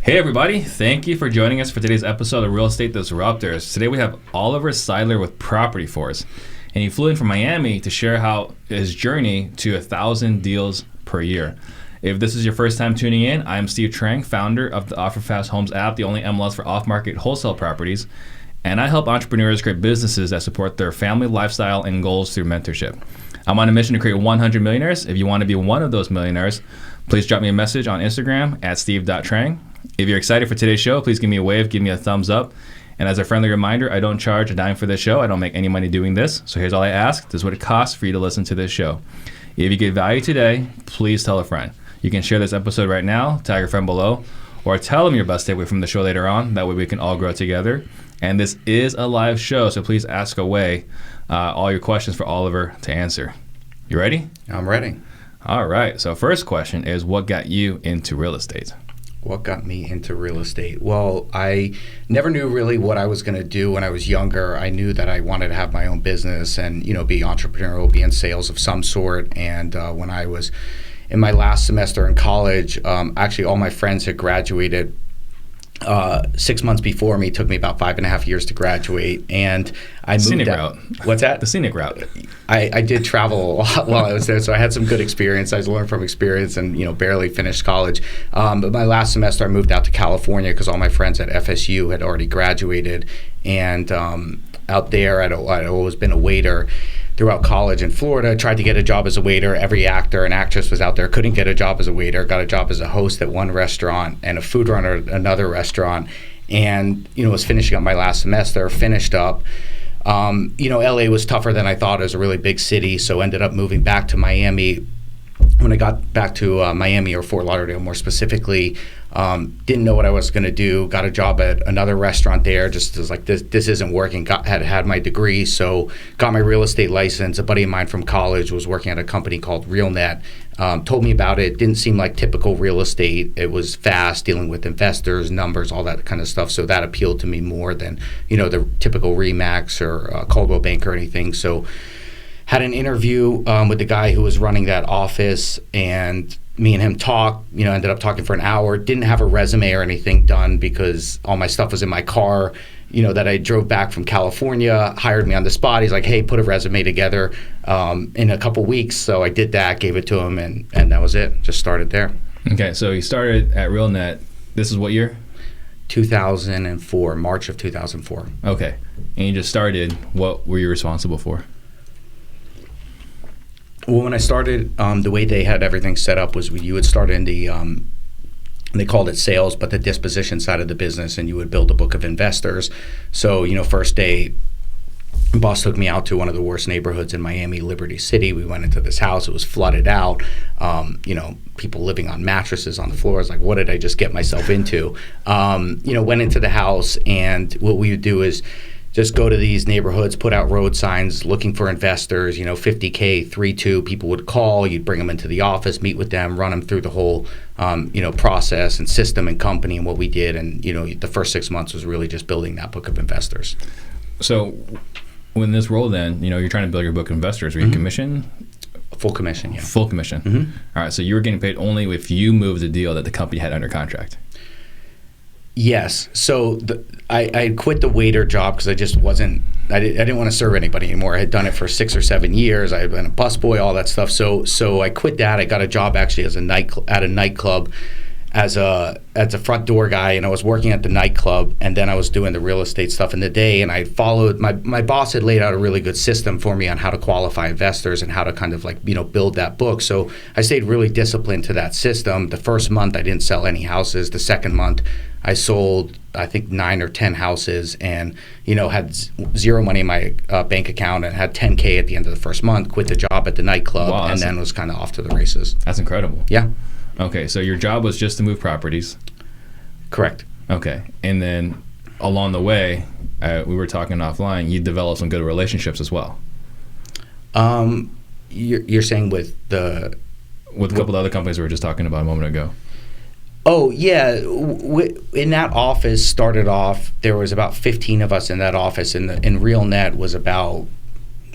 Hey everybody, thank you for joining us for today's episode of Real Estate Disruptors. Today we have Oliver Seidler with Property Force, and he flew in from Miami to share how his journey to 1,000 deals per year. If this is your first time tuning in, I'm Steve Trang, founder of the Offer Fast Homes app, the only MLS for off-market wholesale properties, and I help entrepreneurs create businesses that support their family lifestyle and goals through mentorship. I'm on a mission to create 100 millionaires. If you want to be one of those millionaires, please drop me a message on Instagram at steve.trang. If you're excited for today's show, please give me a wave, give me a thumbs up. And as a friendly reminder, I don't charge a dime for this show. I don't make any money doing this. So here's all I ask. This is what it costs for you to listen to this show. If you get value today, please tell a friend. You can share this episode right now, tag your friend below, or tell them your best takeaway from the show later on. That way we can all grow together. And this is a live show, so please ask away all your questions for Oliver to answer. You ready? I'm ready. All right. So first question is, what got you into real estate? What got me into real estate? Well, I never knew really what I was going to do when I was younger. I knew that I wanted to have my own business and, be entrepreneurial, be in sales of some sort. And when I was in my last semester in college, actually all my friends had graduated 6 months before me. It took me about 5.5 years to graduate, and I moved Scenic out. route. What's that? The scenic route. I did travel a lot while I was there, so I had some good experience. I learned from experience and, barely finished college. But my last semester, I moved out to California because all my friends at FSU had already graduated. And out there, I'd always been a waiter throughout college in Florida. Tried to get a job as a waiter. Every actor and actress was out there, couldn't get a job as a waiter. Got a job as a host at one restaurant and a food runner at another restaurant. And, was finishing up my last semester, finished up. LA was tougher than I thought. It was a really big city, so ended up moving back to Miami. When I got back to Miami, or Fort Lauderdale more specifically, didn't know what I was going to do. Got a job at another restaurant there. Just was like, this isn't working. Had my degree, so got my real estate license. A buddy of mine from college was working at a company called RealNet. Told me about it. Didn't seem like typical real estate. It was fast, dealing with investors, numbers, all that kind of stuff. So that appealed to me more than the typical Remax or Coldwell Bank or anything. So had an interview with the guy who was running that office, and me and him talked, ended up talking for an hour. Didn't have a resume or anything done because all my stuff was in my car, that I drove back from California. Hired me on the spot. He's like, hey, put a resume together in a couple weeks. So I did that, gave it to him, and that was it. Just started there. Okay, so you started at RealNet. This is what year? 2004, March of 2004. Okay. And you just started. What were you responsible for? Well, when I started, the way they had everything set up was you would start in the, they called it sales, but the disposition side of the business, and you would build a book of investors. So, first day, boss took me out to one of the worst neighborhoods in Miami, Liberty City. We went into this house. It was flooded out. People living on mattresses on the floor. I was like, what did I just get myself into? Went into the house, and what we would do is just go to these neighborhoods, put out road signs looking for investors, $50K, 3-2. People would call, you'd bring them into the office, meet with them, run them through the whole, process and system and company and what we did. And, the first 6 months was really just building that book of investors. So when this role then, you're trying to build your book of investors, were you commission? Full commission, yeah. Full commission. Mm-hmm. All right, so you were getting paid only if you moved the deal that the company had under contract. Yes. So I quit the waiter job because I just wasn't, I didn't want to serve anybody anymore. I had done it for 6 or 7 years. I had been a busboy, all that stuff. So I quit that. I got a job actually as at a nightclub as a front door guy, and I was working at the nightclub, and then I was doing the real estate stuff in the day, and I followed, my boss had laid out a really good system for me on how to qualify investors and how to kind of build that book. So I stayed really disciplined to that system. The first month I didn't sell any houses. The second month I sold, I think, 9 or 10 houses, and had zero money in my bank account, and had $10K at the end of the first month. Quit the job at the nightclub. Wow, and then was kind of off to the races. That's incredible. Yeah. Okay, so your job was just to move properties. Correct. Okay, and then along the way, we were talking offline. You developed some good relationships as well. You're saying with a couple of other companies we were just talking about a moment ago. Oh, yeah. In that office, started off, there was about 15 of us in that office, and in RealNet was about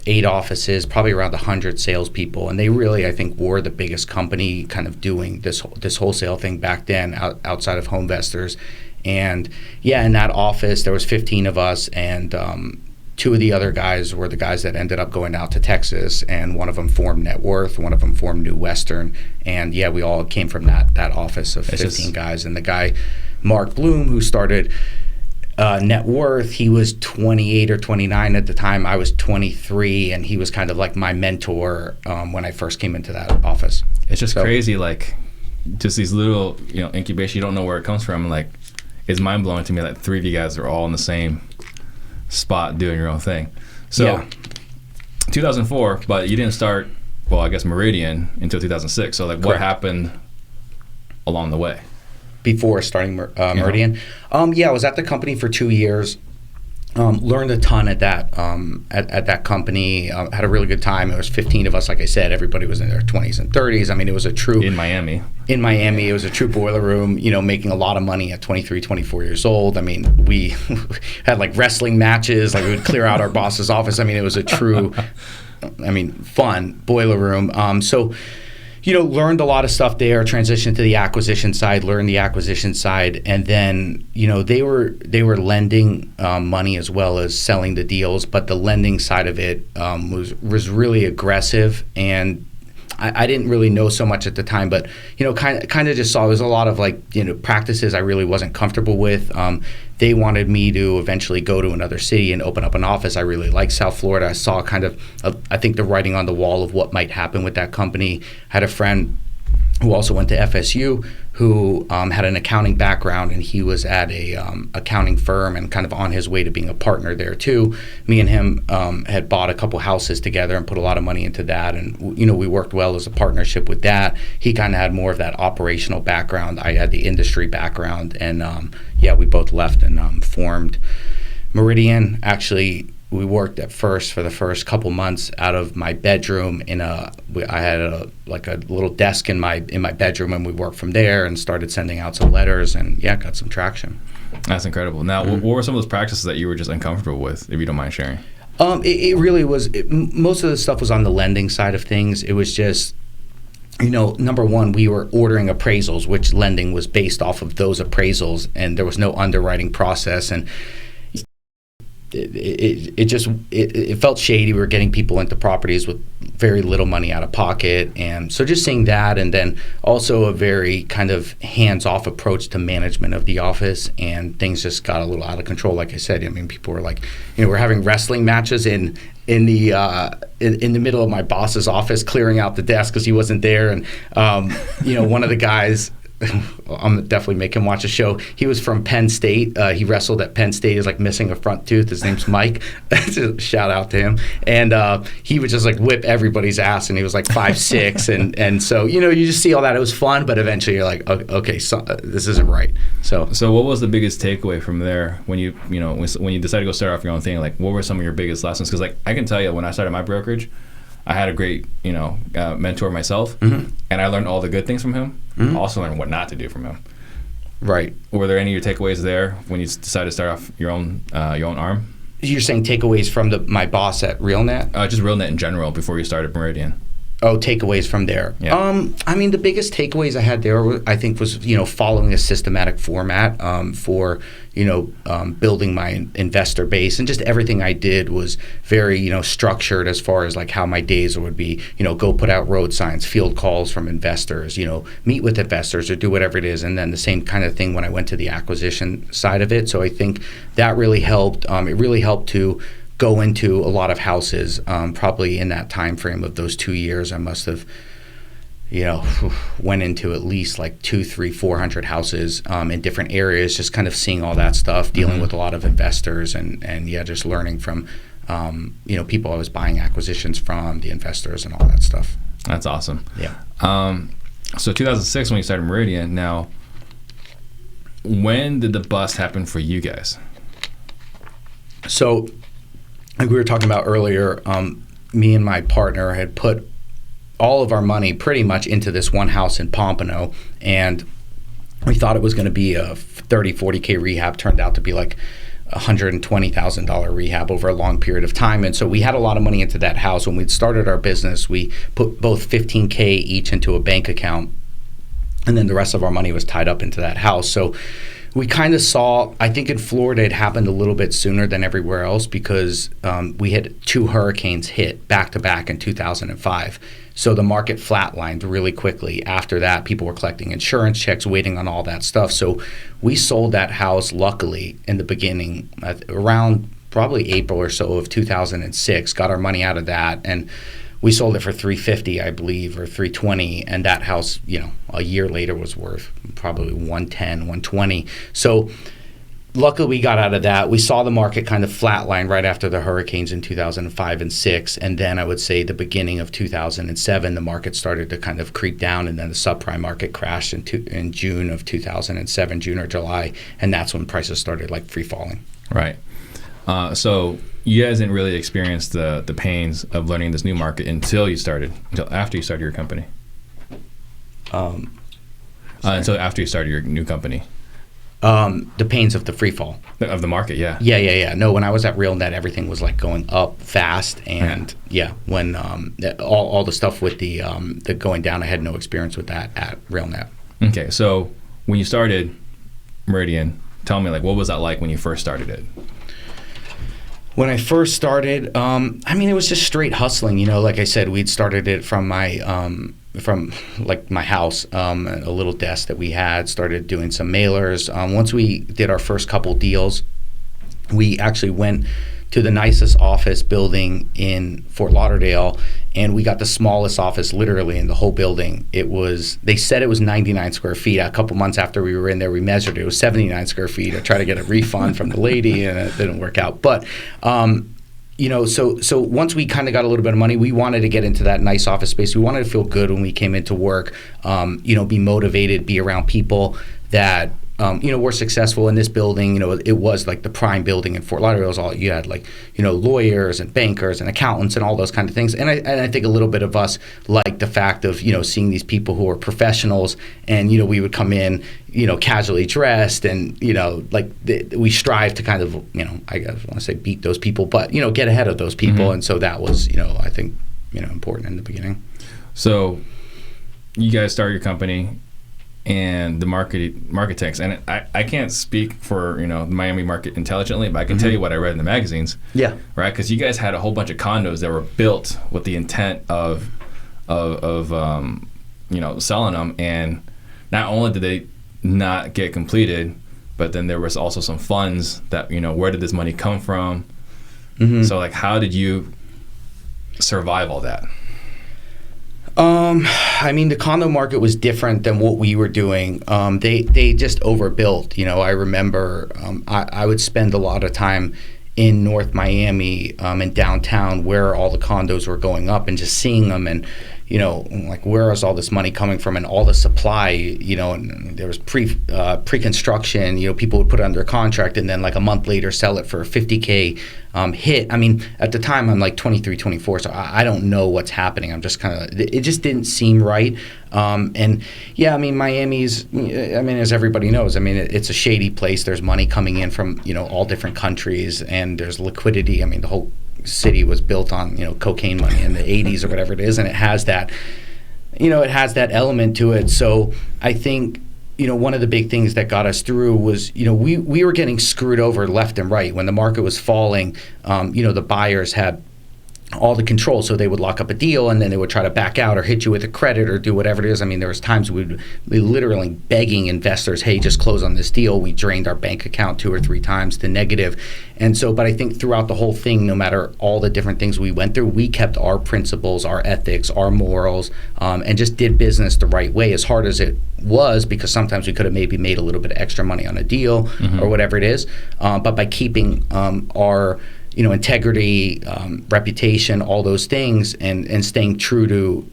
8 offices, probably around 100 salespeople, and they really, I think, were the biggest company kind of doing this wholesale thing back then outside of home investors. And yeah, in that office there was 15 of us, and 2 of the other guys were the guys that ended up going out to Texas, and one of them formed Net Worth, one of them formed New Western, and yeah, we all came from that office of 15 guys. And the guy Mark Bloom, who started Net Worth, he was 28 or 29 at the time. I was 23, and he was kind of like my mentor when I first came into that office. It's just crazy, like just these little, incubation. You don't know where it comes from. Like, it's mind blowing to me that 3 of you guys are all in the same spot doing your own thing. So 2004, but you didn't start, well, I guess Meridian until 2006. So like, what happened along the way? Before starting Meridian? I was at the company for 2 years. Learned a ton at that company. Had a really good time. It was 15 of us, like I said. Everybody was in their 20s and 30s. I mean, it was a true... In Miami, it was a true boiler room, making a lot of money at 23, 24 years old. I mean, we had like wrestling matches. Like, we would clear out our boss's office. I mean, it was a true, fun boiler room. Learned a lot of stuff there, transitioned to the acquisition side, learned the acquisition side, and then, they were lending money as well as selling the deals, but the lending side of it was really aggressive, and I didn't really know so much at the time, but, kind of just saw there's a lot of practices I really wasn't comfortable with. They wanted me to eventually go to another city and open up an office. I really liked South Florida. I saw kind of, I think, the writing on the wall of what might happen with that company. I had a friend who also went to FSU who had an accounting background, and he was at a accounting firm and kind of on his way to being a partner there too. Me and him had bought a couple houses together and put a lot of money into that, and we worked well as a partnership with that. He kind of had more of that operational background. I had the industry background, and we both left and formed Meridian. Actually, we worked for the first couple months out of my bedroom I had a little desk in my bedroom, and we worked from there and started sending out some letters, and got some traction. That's incredible. Now, what were some of those practices that you were just uncomfortable with, if you don't mind sharing? It really was. Most of the stuff was on the lending side of things. It was just, number one, we were ordering appraisals, which lending was based off of those appraisals, and there was no underwriting process, and it felt shady. We were getting people into properties with very little money out of pocket, and so just seeing that, and then also a very kind of hands-off approach to management of the office, and things just got a little out of control. Like I said, people were like, we're having wrestling matches in the middle of my boss's office, clearing out the desk because he wasn't there, and one of the guys. I'm definitely make him watch a show. He was from Penn State. He wrestled at Penn State. He's like missing a front tooth. His name's Mike. Shout out to him. And he would just like whip everybody's ass, and he was like 5'6", and so you just see all that. It was fun, but eventually you're like, okay, so, this isn't right. So what was the biggest takeaway from there when you when you decided to go start off your own thing? Like, what were some of your biggest lessons? Because like I can tell you, when I started my brokerage, I had a great, mentor myself, and I learned all the good things from him. I also learned what not to do from him. Right. Were there any of your takeaways there when you decided to start off your own arm? You're saying takeaways from my boss at RealNet? Just RealNet in general before you started Meridian. Oh, takeaways from there. Yeah. The biggest takeaways I had there, I think, was following a systematic format for building my investor base, and just everything I did was very structured as far as like how my days would be. Go put out road signs, field calls from investors, meet with investors, or do whatever it is, and then the same kind of thing when I went to the acquisition side of it. So I think that really helped. It really helped to go into a lot of houses. Probably in that time frame of those 2 years, I must have went into at least like 200, 300, 400 houses in different areas, just kind of seeing all that stuff, dealing with a lot of investors, and just learning from people I was buying acquisitions from, the investors, and all that stuff. That's awesome. Yeah. So 2006 when you started Meridian. Now, when did the bust happen for you guys? So, like we were talking about earlier, me and my partner had put all of our money pretty much into this one house in Pompano, and we thought it was going to be a 30, 40K rehab. Turned out to be like $120,000 rehab over a long period of time. And so we had a lot of money into that house. When we started our business, we put both $15K each into a bank account, and then the rest of our money was tied up into that house. So we kind of saw, I think in Florida it happened a little bit sooner than everywhere else because we had 2 hurricanes hit back to back in 2005. So the market flatlined really quickly. After that, people were collecting insurance checks, waiting on all that stuff. So we sold that house, luckily, in the beginning, around probably April or so of 2006, got our money out of that, and we sold it for $350, I believe, or $320, and that house, a year later was worth probably $110, $120. So luckily we got out of that. We saw the market kind of flatline right after the hurricanes in 2005 and 6, and then I would say the beginning of 2007, the market started to kind of creep down, and then the subprime market crashed in June of 2007, June or July, and that's when prices started like free falling. Right. So you guys didn't really experience the pains of learning this new market until after you started your company. Until after you started your new company. The pains of the free fall. Of the market, yeah. Yeah. No, when I was at RealNet, everything was like going up fast, and when all the stuff with the going down, I had no experience with that at RealNet. Okay, so when you started Meridian, tell me, what was that like when you first started it? When I first started, it was just straight hustling. Like I said, we'd started it from my house, a little desk that we had, started doing some mailers. Once we did our first couple deals, we actually went to the nicest office building in Fort Lauderdale, and we got the smallest office literally in the whole building. They said it was 99 square feet. A couple months after we were in there, we measured it. It was 79 square feet. I tried to get a refund from the lady, and it didn't work out. But so once we kind of got a little bit of money, we wanted to get into that nice office space. We wanted to feel good when we came into work, be motivated, be around people that were successful in this building. It was like the prime building in Fort Lauderdale. It was all, you had lawyers and bankers and accountants and all those kind of things. And I think a little bit of us liked the fact of, seeing these people who are professionals, and, we would come in, casually dressed, and, we strive to kind of, I want to say beat those people, but, get ahead of those people. Mm-hmm. And so that was, I think, important in the beginning. So you guys started your company, and the market tanks, and I can't speak for the Miami market intelligently, but I can tell you what I read in the magazines. Yeah. Right, because you guys had a whole bunch of condos that were built with the intent of selling them, and not only did they not get completed, but then there was also some funds that where did this money come from? Mm-hmm. So how did you survive all that? The condo market was different than what we were doing. They just overbuilt. I remember I would spend a lot of time in North Miami and downtown where all the condos were going up, and just seeing them, and where is all this money coming from, and all the supply, and there was pre-construction, people would put it under contract, and then a month later sell it for a $50K hit. At the time I'm 23, 24, so I don't know what's happening. I'm just it just didn't seem right. Miami's, as everybody knows, it's a shady place. There's money coming in from, all different countries, and there's liquidity. The whole city was built on cocaine money in the 80s or whatever it is, and it has that element to it. So I think one of the big things that got us through was we were getting screwed over left and right when the market was falling. The buyers had all the control, so they would lock up a deal, and then they would try to back out or hit you with a credit or do whatever it is. There was times we'd be literally begging investors, hey, just close on this deal. We drained our bank account 2 or 3 times to negative. And so, but I think throughout the whole thing, no matter all the different things we went through, we kept our principles, our ethics, our morals, and just did business the right way, as hard as it was, because sometimes we could have maybe made a little bit of extra money on a deal or whatever it is. But by keeping our integrity, reputation, all those things, and staying true to,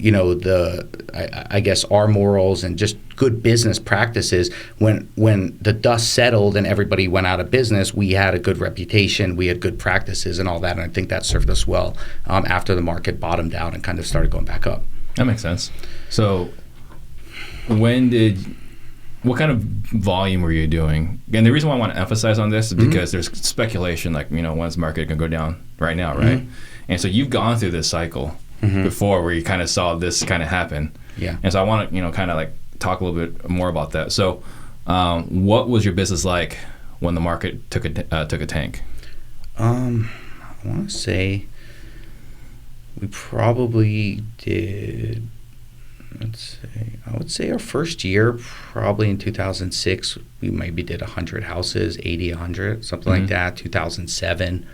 I guess our morals and just good business practices. When the dust settled and everybody went out of business, we had a good reputation, we had good practices and all that, and I think that served us well after the market bottomed out and kind of started going back up. That makes sense. So when did what kind of volume were you doing? And the reason why I want to emphasize on this is because there's speculation, like, when's the market going to go down right now, right? And so you've gone through this cycle before where you kind of saw this kind of happen. Yeah. And so I want to, kind of like talk a little bit more about that. So what was your business like when the market took a tank? I want to say we probably did, I would say our first year, probably in 2006, we maybe did 100 houses, 80, 100, something like that. 2007,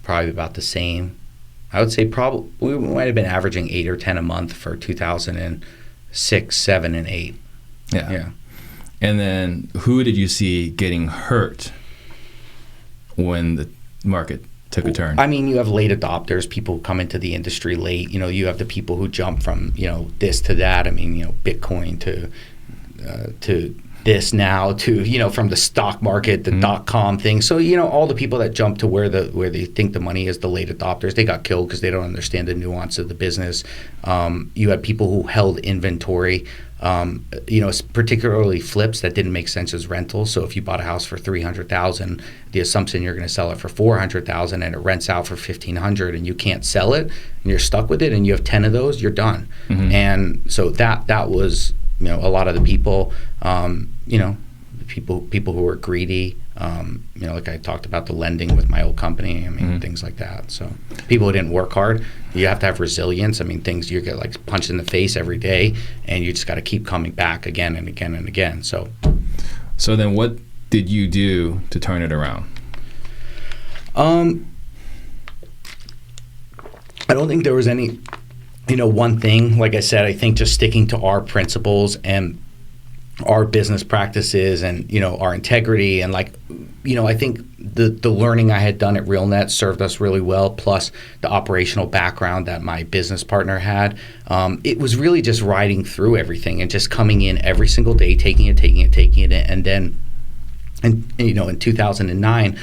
probably about the same. I would say probably we might have been averaging 8 or 10 a month for 2006, 7, and 8. Yeah. And then who did you see getting hurt when the market took a turn? I mean, you have late adopters, people who come into the industry late. You have the people who jump from, this to that. I mean, Bitcoin to this now to, from the stock market, the .com thing. So, all the people that jump to where they think the money is, the late adopters, they got killed because they don't understand the nuance of the business. You had people who held inventory, particularly flips that didn't make sense as rentals. So if you bought a house for $300,000, the assumption you're going to sell it for $400,000 and it rents out for $1,500 and you can't sell it and you're stuck with it and you have 10 of those, you're done. And so that was, a lot of the people, people who were greedy, like I talked about the lending with my old company, things like that. So people who didn't work hard, you have to have resilience. Things you get like punched in the face every day and you just got to keep coming back again and again and again. So then what did you do to turn it around? I don't think there was any, one thing. Like I said, I think just sticking to our principles and our business practices and, our integrity and I think the learning I had done at RealNet served us really well, plus the operational background that my business partner had. It was really just riding through everything and just coming in every single day, taking it. And then, in 2009,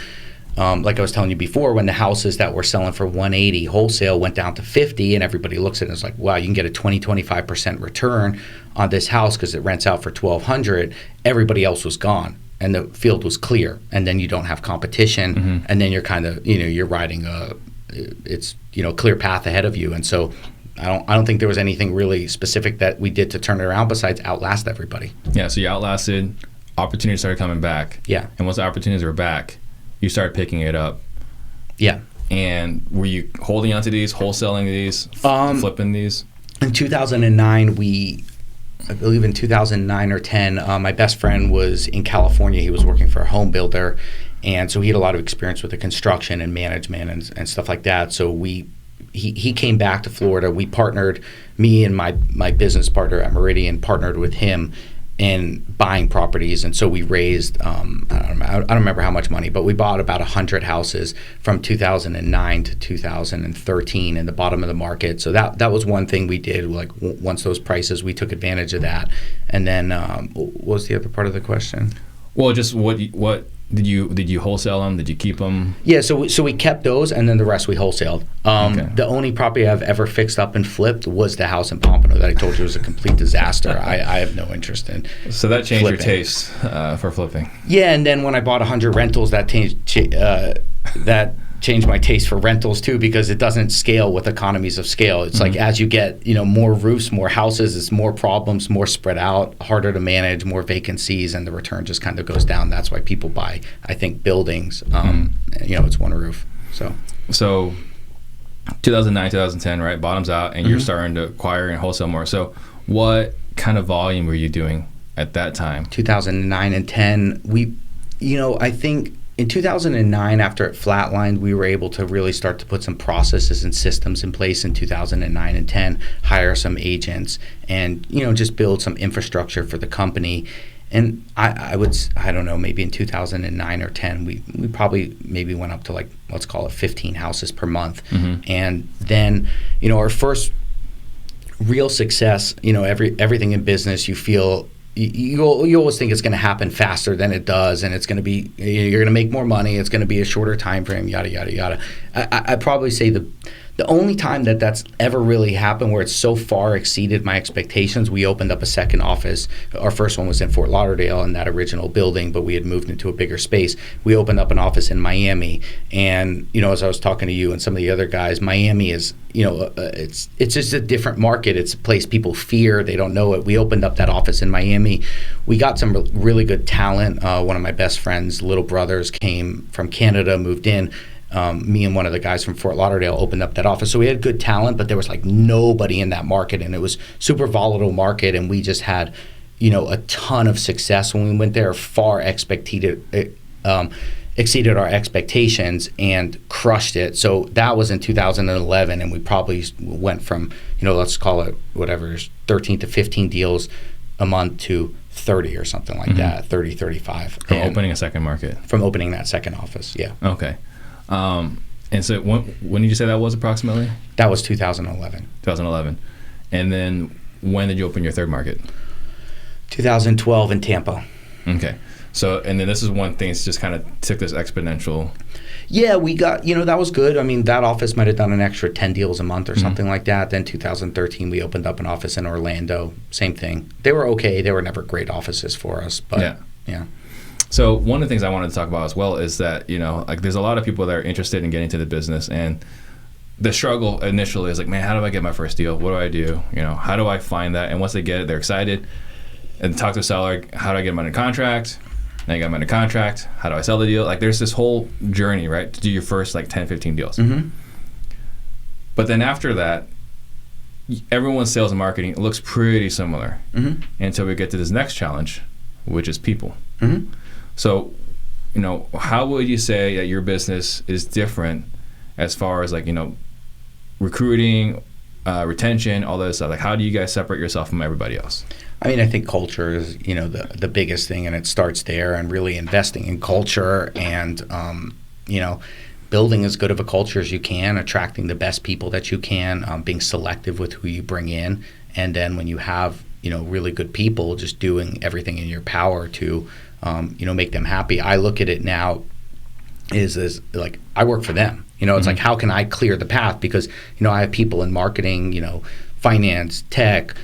like I was telling you before, when the houses that were selling for 180 wholesale went down to 50 and everybody looks at it and is like, wow, you can get a 25% return on this house because it rents out for $1,200. Everybody else was gone and the field was clear, and then you don't have competition, and then you're kind of, you're riding it's clear path ahead of you. And so I don't think there was anything really specific that we did to turn it around besides outlast everybody. Yeah, so you outlasted, opportunities started coming back. Yeah. And once the opportunities were back, you started picking it up. Yeah. And were you holding onto these, wholesaling these, flipping these? In 2009, I believe in 2009 or 10, my best friend was in California. He was working for a home builder, and so he had a lot of experience with the construction and management and stuff like that. So he came back to Florida. We partnered, me and my business partner at Meridian partnered with him in buying properties, and so we raised I don't remember how much money, but we bought about 100 houses from 2009 to 2013 in the bottom of the market. So that was one thing we did. Like once those prices, we took advantage of that. And then what was the other part of the question? Well, just what did you wholesale them? Did you keep them? Yeah, so we kept those, and then the rest we wholesaled. Okay. The only property I've ever fixed up and flipped was the house in Pompano that I told you was a complete disaster. I have no interest in. So that changed flipping. your taste for flipping. Yeah, and then when I bought 100 rentals, that changed my taste for rentals too, because it doesn't scale with economies of scale. It's like as you get more roofs, more houses, it's more problems, more spread out, harder to manage, more vacancies, and the return just kind of goes down. That's why people buy, I think, buildings. It's one roof. So 2009, 2010, right? Bottoms out, and you're starting to acquire and wholesale more. So what kind of volume were you doing at that time? 2009 and 10, I think in 2009, after it flatlined, we were able to really start to put some processes and systems in place in 2009 and 10, hire some agents, and just build some infrastructure for the company. And I don't know, maybe in 2009 or 10, we probably maybe went up to let's call it 15 houses per month. And then, our first real success, everything in business, you feel, you always think it's going to happen faster than it does, and it's going to be, you're going to make more money, it's going to be a shorter time frame, yada, yada, yada. I'd probably say the The only time that that's ever really happened where it's so far exceeded my expectations, we opened up a second office. Our first one was in Fort Lauderdale in that original building, but we had moved into a bigger space. We opened up an office in Miami, and as I was talking to you and some of the other guys, Miami is, it's just a different market. It's a place people fear. They don't know it. We opened up that office in Miami. We got some really good talent. One of my best friends' little brothers came from Canada, moved in. Me and one of the guys from Fort Lauderdale opened up that office. So we had good talent, but there was like nobody in that market, and it was super volatile market, and we just had, a ton of success when we went there. Far exceeded our expectations and crushed it. So that was in 2011, and we probably went from, let's call it whatever, 13 to 15 deals a month to 30 or something like that, 30, 35. From opening a second market? From opening that second office, yeah. Okay. And so when did you say that was approximately? That was 2011. 2011. And then when did you open your third market? 2012 in Tampa. Okay. So, and then this is one thing that's just kind of took this exponential. Yeah, we got, that was good. I mean, that office might have done an extra 10 deals a month or something like that. Then 2013, we opened up an office in Orlando. Same thing. They were okay. They were never great offices for us, but yeah. So one of the things I wanted to talk about as well is that, there's a lot of people that are interested in getting into the business, and the struggle initially is like, man, how do I get my first deal? What do I do? How do I find that? And once they get it, they're excited and talk to the seller. How do I get them under contract? Now you got them under contract. How do I sell the deal? Like there's this whole journey, right, to do your first 10, 15 deals. Mm-hmm. But then after that, everyone's sales and marketing looks pretty similar until we get to this next challenge, which is people. Mm-hmm. So, how would you say that your business is different as far as recruiting, retention, all that stuff? Like, how do you guys separate yourself from everybody else? I mean, I think culture is, the biggest thing, and it starts there, and really investing in culture and, building as good of a culture as you can, attracting the best people that you can, being selective with who you bring in. And then when you have, really good people, just doing everything in your power to, make them happy. I look at it now is like I work for them. It's like, how can I clear the path? Because, I have people in marketing, finance, tech,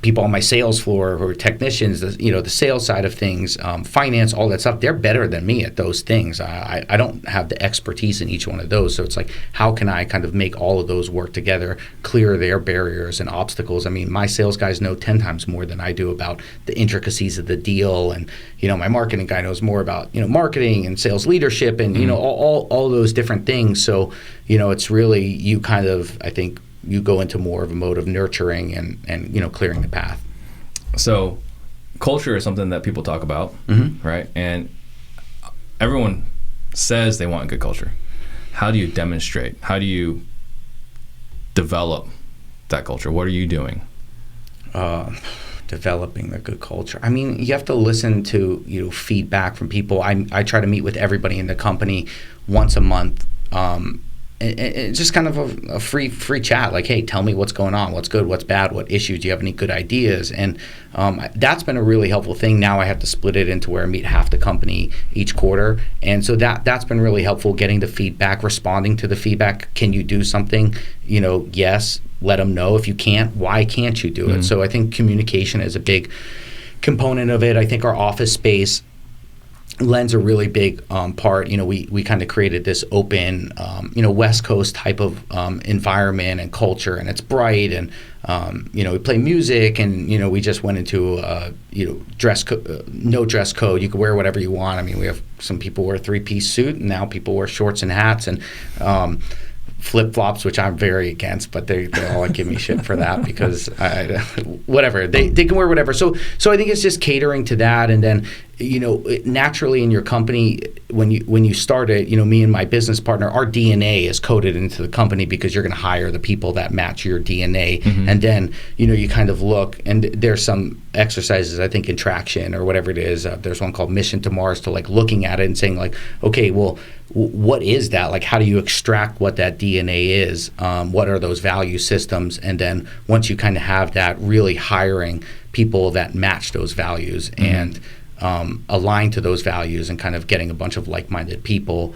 people on my sales floor who are technicians, the sales side of things, finance, all that stuff. They're better than me at those things. I don't have the expertise in each one of those. So it's like, how can I kind of make all of those work together, clear their barriers and obstacles? I mean, my sales guys know 10 times more than I do about the intricacies of the deal. And, my marketing guy knows more about, marketing and sales leadership and, all those different things. So, it's really you kind of, I think, you go into more of a mode of nurturing and clearing the path. So culture is something that people talk about, right? And everyone says they want good culture. How do you demonstrate? How do you develop that culture? What are you doing? Developing the good culture. I mean, you have to listen to feedback from people. I try to meet with everybody in the company once a month. And just kind of a free chat, like, hey, tell me what's going on, what's good, what's bad, what issues, do you have any good ideas? And that's been a really helpful thing. Now I have to split it into where I meet half the company each quarter. And so that's been really helpful, getting the feedback, responding to the feedback. Can you do something? Yes, let them know. If you can't, why can't you do it? So I think communication is a big component of it. I think our office space lends a really big part. We kind of created this open, West Coast type of environment and culture, and it's bright, and we play music, and we just went into no dress code. You can wear whatever you want. I mean, we have some people wear a 3-piece suit, and now people wear shorts and hats and flip-flops, which I'm very against, but they all give me shit for that because whatever, they can wear whatever. So I think it's just catering to that. And then naturally in your company, when you start it, me and my business partner, our DNA is coded into the company because you're going to hire the people that match your DNA. And then you kind of look, and there's some exercises, I think, in Traction or whatever it is. There's one called Mission to Mars, to like looking at it and saying like, okay, well, what is that? Like, how do you extract what that DNA is? What are those value systems? And then once you kind of have that, really hiring people that match those values and align to those values, and kind of getting a bunch of like-minded people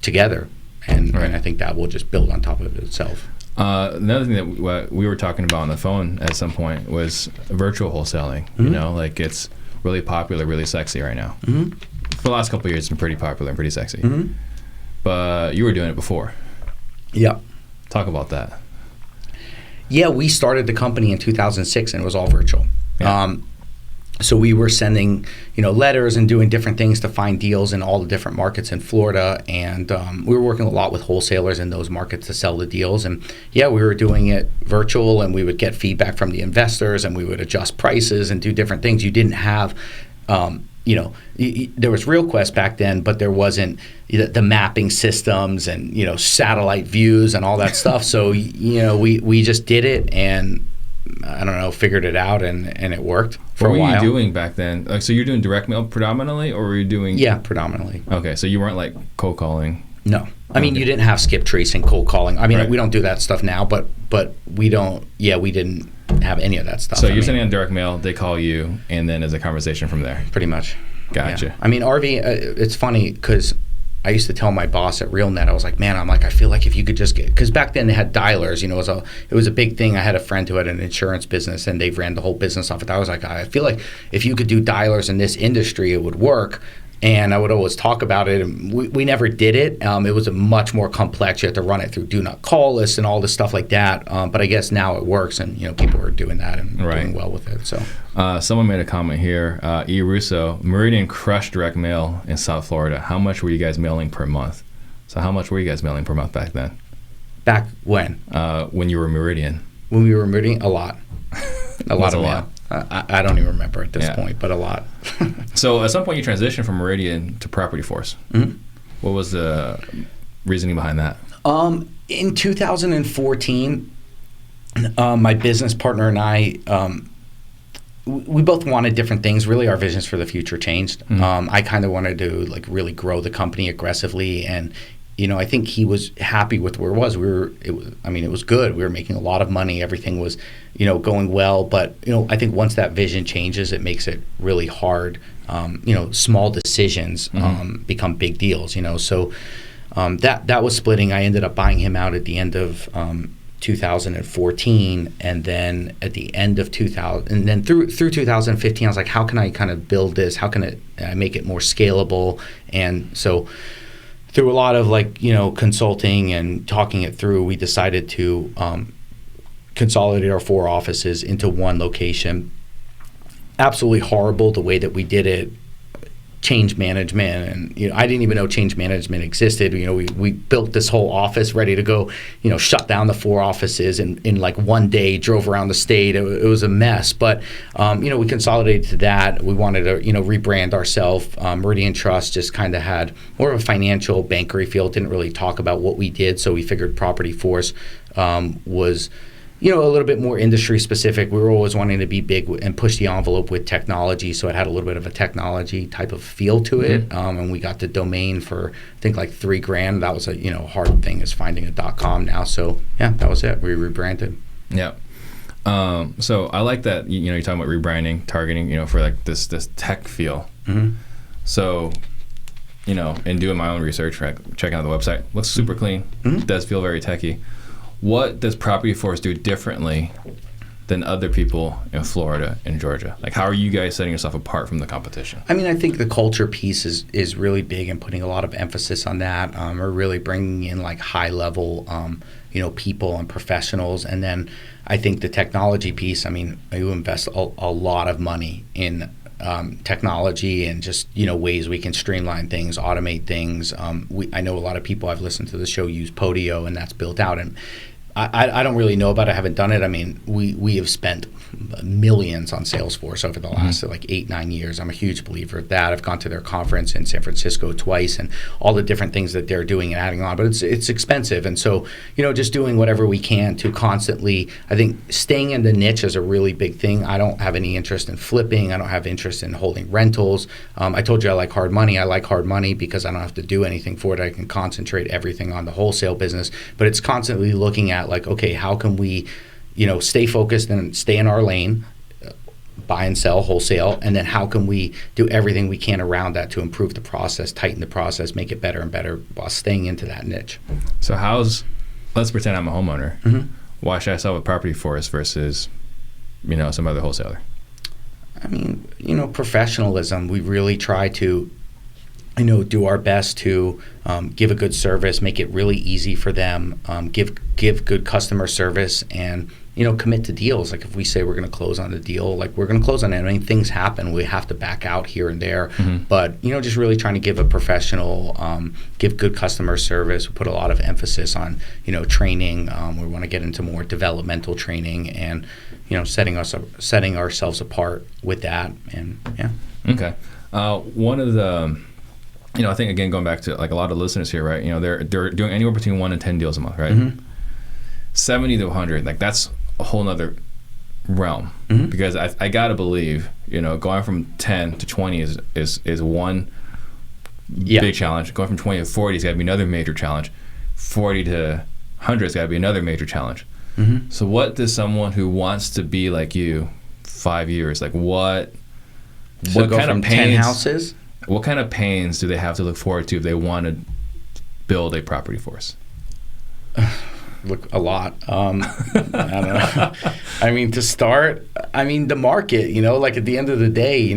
together And I think that will just build on top of itself. Another thing that we were talking about on the phone at some point was virtual wholesaling. Mm-hmm. You know, like it's really popular, really sexy right now. Mm-hmm. For the last couple of years, it's been pretty popular and pretty sexy. Mm-hmm. But you were doing it before. Yeah. Talk about that. Yeah, we started the company in 2006 and it was all virtual. Yeah. So we were sending, letters and doing different things to find deals in all the different markets in Florida, and we were working a lot with wholesalers in those markets to sell the deals. And we were doing it virtual, and we would get feedback from the investors, and we would adjust prices and do different things. You didn't have, there was RealQuest back then, but there wasn't the mapping systems and satellite views and all that stuff. So we just did it and. I don't know, figured it out and it worked for a while. What were you doing back then? Like, so you're doing direct mail predominantly, or were you doing? Yeah, predominantly. Okay, so you weren't like cold calling. No, I mean you didn't have skip tracing, cold calling. I mean we don't do that stuff now, but we don't. Yeah, we didn't have any of that stuff. So you're sending on direct mail, they call you, and then there's a conversation from there. Pretty much. Gotcha. Yeah. I mean RV. It's funny because I used to tell my boss at RealNet, I was like, man, I feel like if you could just get, because back then they had dialers, it was a big thing. I had a friend who had an insurance business and they ran the whole business off it. I was like, I feel like if you could do dialers in this industry, it would work. And I would always talk about it, and we never did it. It was a much more complex. You had to run it through do not call lists and all this stuff like that. But I guess now it works, and people are doing that and doing well with it. So, someone made a comment here. E. Russo, Meridian crushed direct mail in South Florida. How much were you guys mailing per month? So how much were you guys mailing per month back then? Back when? When you were Meridian. When we were Meridian, a lot. A lot of mail. I don't even remember at this point, but a lot. So at some point you transitioned from Meridian to Property Force. Mm-hmm. What was the reasoning behind that? In 2014, my business partner and I, we both wanted different things. Really, our visions for the future changed. Mm-hmm. I kind of wanted to really grow the company aggressively, and I think he was happy with where it was. It was good. We were making a lot of money. Everything was, going well. But, I think once that vision changes, it makes it really hard. Small decisions become big deals, So that was splitting. I ended up buying him out at the end of 2014. And then at the end of 2000, and then through 2015, I was like, how can I kind of build this? How can I make it more scalable? And so through a lot of consulting and talking it through, we decided to consolidate our 4 offices into one location. Absolutely horrible the way that we did it. Change management, and I didn't even know change management existed. We built this whole office ready to go. Shut down the 4 offices in like one day. Drove around the state. It was a mess. But we consolidated to that. We wanted to rebrand ourselves. Meridian Trust just kind of had more of a financial bankery feel. Didn't really talk about what we did. So we figured Property Force was a little bit more industry specific. We were always wanting to be big and push the envelope with technology, so it had a little bit of a technology type of feel to it. Mm-hmm. And we got the domain for I think like $3,000. That was a hard thing is finding a .com now. So that was it. We rebranded. Yeah. So I like that you're talking about rebranding, targeting for like this tech feel. Mm-hmm. So in doing my own research, checking out the website, looks super clean. Mm-hmm. Does feel very techy. What does Property Force do differently than other people in Florida and Georgia? Like, how are you guys setting yourself apart from the competition? I mean, I think the culture piece is really big and putting a lot of emphasis on that. We're really bringing in like high level, people and professionals. And then I think the technology piece, you invest a lot of money in technology and just ways we can streamline things, automate things. I know a lot of people I've listened to the show use Podio, and that's built out. And I don't really know about it. I haven't done it. We have spent millions on Salesforce over the last 8-9 years. I'm a huge believer of that. I've gone to their conference in San Francisco twice, and all the different things that they're doing and adding on. But it's expensive, and so just doing whatever we can to constantly. I think staying in the niche is a really big thing. I don't have any interest in flipping. I don't have interest in holding rentals. I told you I like hard money. I like hard money because I don't have to do anything for it. I can concentrate everything on the wholesale business. But it's constantly looking at okay, how can we stay focused and stay in our lane, buy and sell wholesale, and then how can we do everything we can around that to improve the process, tighten the process, make it better and better while staying into that niche. So let's pretend I'm a homeowner. Mm-hmm. Why should I sell with Property Force versus, some other wholesaler? I mean, professionalism. We really try to, do our best to give a good service, make it really easy for them, give good customer service, and commit to deals. Like if we say we're going to close on the deal, like we're going to close on it. I mean, things happen. We have to back out here and there. Mm-hmm. But, just really trying to give a professional, give good customer service. We put a lot of emphasis on, training. We want to get into more developmental training and, setting ourselves apart with that. And yeah. Okay. One of the, I think, again, going back to like a lot of listeners here, right? They're doing anywhere between 1 and 10 deals a month, right? Mm-hmm. 70 to 100, like that's a whole nother realm. Mm-hmm. Because I gotta believe, going from 10 to 20 is one big challenge. Going from 20 to 40 is gotta be another major challenge. 40 to 100 is gotta be another major challenge. Mm-hmm. So what does someone who wants to be like you 5 years, like what kind of pains, 10 houses? What kind of pains do they have to look forward to if they want to build a property force? Look, a lot. I don't know. I mean, to start, the market, like at the end of the day,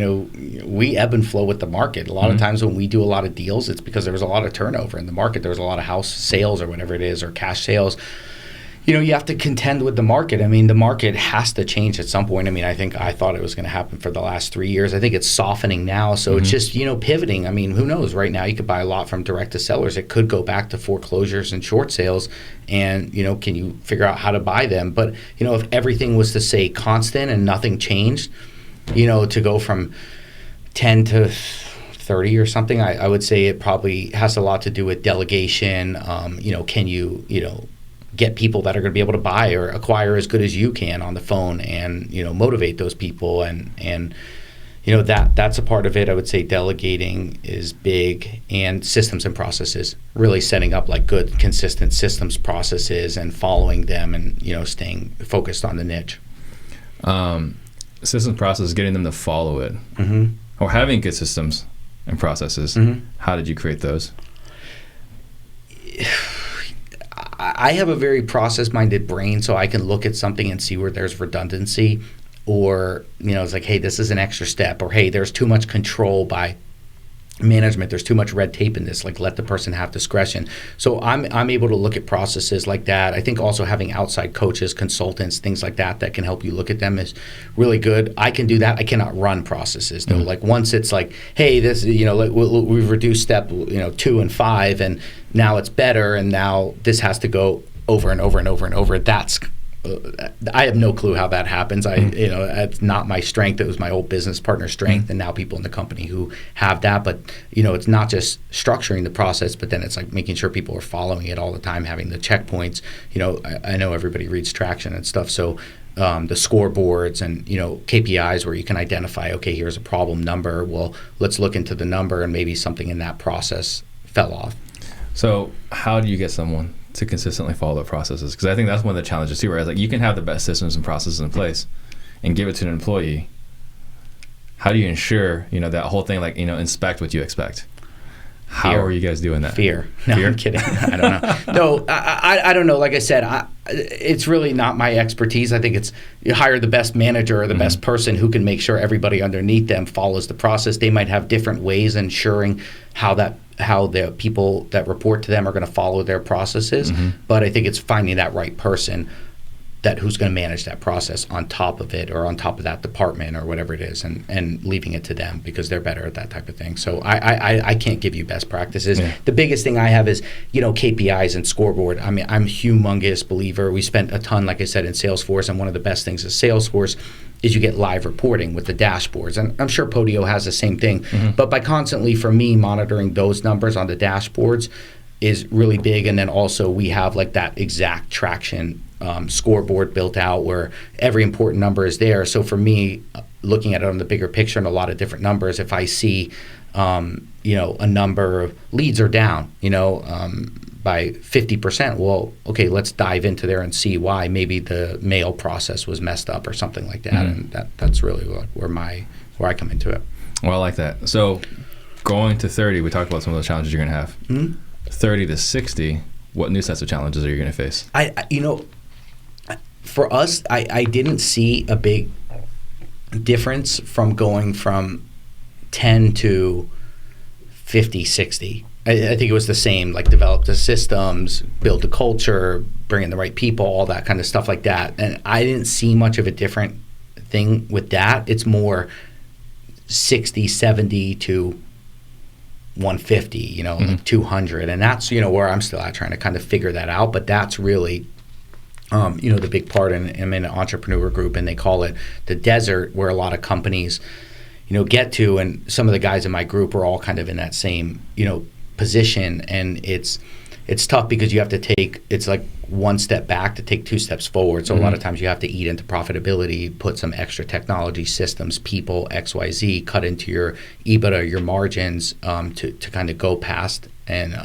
we ebb and flow with the market. A lot of times when we do a lot of deals, it's because there was a lot of turnover in the market. There was a lot of house sales or whatever it is, or cash sales. You have to contend with the market. The market has to change at some point. I thought it was going to happen for the last 3 years. I think it's softening now. So it's just, pivoting. Who knows? Right now you could buy a lot from direct to sellers. It could go back to foreclosures and short sales. And, can you figure out how to buy them? But, if everything was to say constant and nothing changed, to go from 10 to 30 or something, I would say it probably has a lot to do with delegation. Can you, get people that are going to be able to buy or acquire as good as you can on the phone and, motivate those people. And that's a part of it. I would say delegating is big, and systems and processes, really setting up like good, consistent systems processes and following them and, staying focused on the niche. Systems process, getting them to follow it, or having good systems and processes. How did you create those? I have a very process-minded brain, so I can look at something and see where there's redundancy, or it's like, hey, this is an extra step, or hey, there's too much control by management, there's too much red tape in this, like let the person have discretion. So I'm able to look at processes like that. I think also having outside coaches, consultants, things like that can help you look at them is really good. I can do that. I cannot run processes though. Like once it's like, hey, this, we've reduced step 2 and 5 and now it's better, and now this has to go over and over and over and over. That's I have no clue how that happens. It's not my strength. It was my old business partner's strength, and now people in the company who have that. But it's not just structuring the process, but then it's like making sure people are following it all the time, having the checkpoints. I know everybody reads traction and stuff, so the scoreboards and KPIs where you can identify, okay, here's a problem number. Well, let's look into the number, and maybe something in that process fell off. So how do you get someone to consistently follow the processes? Because I think that's one of the challenges too, where it's like you can have the best systems and processes in place and give it to an employee. How do you ensure, that whole thing, like, inspect what you expect? How are you guys doing that? Fear. No, I'm kidding. I don't know. No, I don't know. Like I said, it's really not my expertise. I think it's you hire the best manager or the best person who can make sure everybody underneath them follows the process. They might have different ways ensuring how the people that report to them are going to follow their processes. But I think it's finding that right person who's going to manage that process on top of it, or on top of that department or whatever it is, and leaving it to them because they're better at that type of thing. So I can't give you best practices. Yeah. The biggest thing I have is, KPIs and scoreboard. I'm a humongous believer. We spent a ton, like I said, in Salesforce, and one of the best things is Salesforce is you get live reporting with the dashboards. And I'm sure Podio has the same thing. But by constantly, for me, monitoring those numbers on the dashboards is really big. And then also we have like that exact traction scoreboard built out where every important number is there. So for me, looking at it on the bigger picture and a lot of different numbers, if I see, a number of leads are down, by 50%. Well, okay, let's dive into there and see why. Maybe the mail process was messed up or something like that. Mm-hmm. And that's really where I come into it. Well, I like that. So going to 30, we talked about some of those challenges you're going to have. Mm-hmm. 30 to 60, what new sets of challenges are you going to face? For us, I didn't see a big difference from going from 10 to 50, 60. I think it was the same, like develop the systems, build the culture, bring in the right people, all that kind of stuff like that. And I didn't see much of a different thing with that. It's more 60, 70 to 150, like 200. And that's, where I'm still at, trying to kind of figure that out. But that's really, the big part. And I'm in an entrepreneur group, and they call it the desert, where a lot of companies, get to. And some of the guys in my group are all kind of in that same, position. And it's tough because you have to it's like one step back to take two steps forward. So a lot of times you have to eat into profitability, put some extra technology, systems, people, XYZ, cut into your EBITDA, your margins, to kind of go past and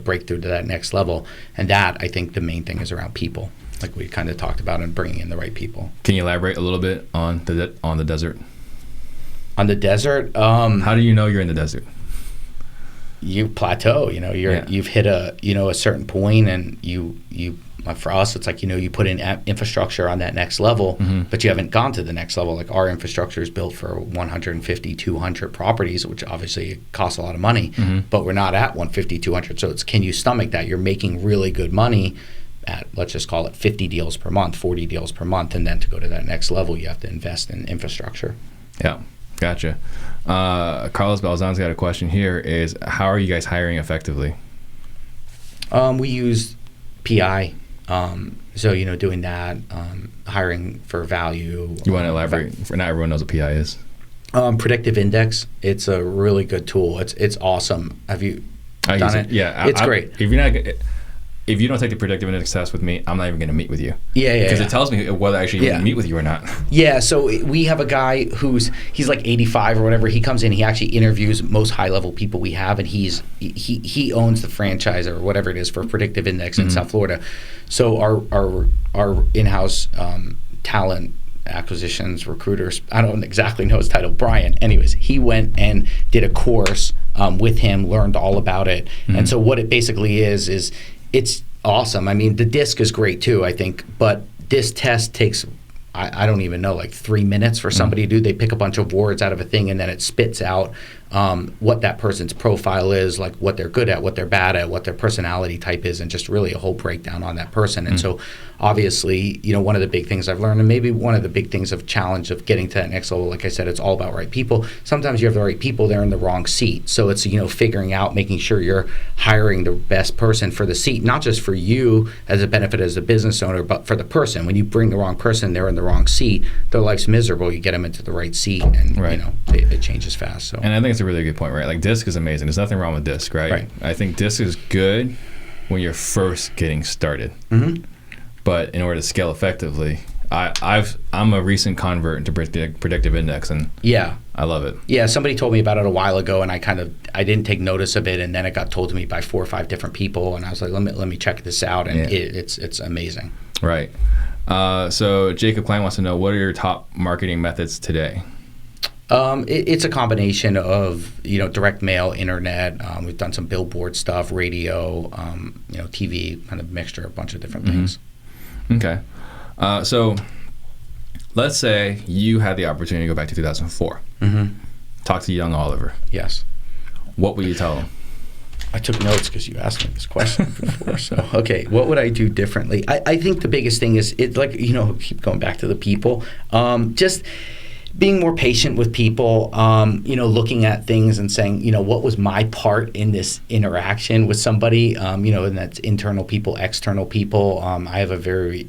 break through to that next level. And that, I think, the main thing is around people, like we kind of talked about, and bringing in the right people. Can you elaborate a little bit on the desert? On the desert? How do you know you're in the desert? You plateau, you've hit a certain point, and you for us, it's like, you put in infrastructure on that next level, but you haven't gone to the next level. Like our infrastructure is built for 150, 200 properties, which obviously costs a lot of money, but we're not at 150, 200. So it's, can you stomach that? You're making really good money at, let's just call it 50 deals per month, 40 deals per month. And then to go to that next level, you have to invest in infrastructure. Yeah. Gotcha. Carlos Balzan's got a question here, is how are you guys hiring effectively? We use PI. So, doing that, hiring for value. You want to elaborate? For not everyone knows what PI is. Predictive Index. It's a really good tool. It's awesome. Have you done it? Yeah. It's great. If you don't take the Predictive Index test with me, I'm not even going to meet with you. Yeah. Because it tells me whether I actually meet with you or not. Yeah, so we have a guy he's like 85 or whatever. He comes in, he actually interviews most high-level people we have, and he owns the franchise or whatever it is for Predictive Index in South Florida. So our in-house talent acquisitions recruiters, I don't exactly know his title, Brian. Anyways, he went and did a course with him, learned all about it. And so what it basically is it's awesome. I mean, the disc is great too, I think, but this test takes, I don't even know, like 3 minutes for somebody to do. They pick a bunch of words out of a thing, and then it spits out what that person's profile is, like what they're good at, what they're bad at, what their personality type is, and just really a whole breakdown on that person. And so obviously, one of the big things I've learned, and maybe one of the big things of challenge of getting to that next level, like I said, it's all about right people. Sometimes you have the right people, they're in the wrong seat. So it's, figuring out, making sure you're hiring the best person for the seat, not just for you as a benefit as a business owner, but for the person. When you bring the wrong person, they're in the wrong seat, their life's miserable. You get them into the right seat, and it changes fast. So, and I think it's a really good point, right? Like disc is amazing. There's nothing wrong with disc, right? I think disc is good when you're first getting started. But in order to scale effectively, I'm a recent convert into Predictive Index, and I love it. Yeah, somebody told me about it a while ago, and I didn't take notice of it, and then it got told to me by 4 or 5 different people, and I was like, let me check this out, and it's amazing. Right. So Jacob Klein wants to know, what are your top marketing methods today? It's a combination of direct mail, internet. We've done some billboard stuff, radio, TV, kind of mixture, a bunch of different things. Okay. So let's say you had the opportunity to go back to 2004. Talk to young Oliver. Yes. What would you tell him? I took notes because you asked me this question before. So, okay, what would I do differently? I think the biggest thing is, it's like, keep going back to the people. Just being more patient with people, looking at things and saying, what was my part in this interaction with somebody, and that's internal people, external people. I have a very,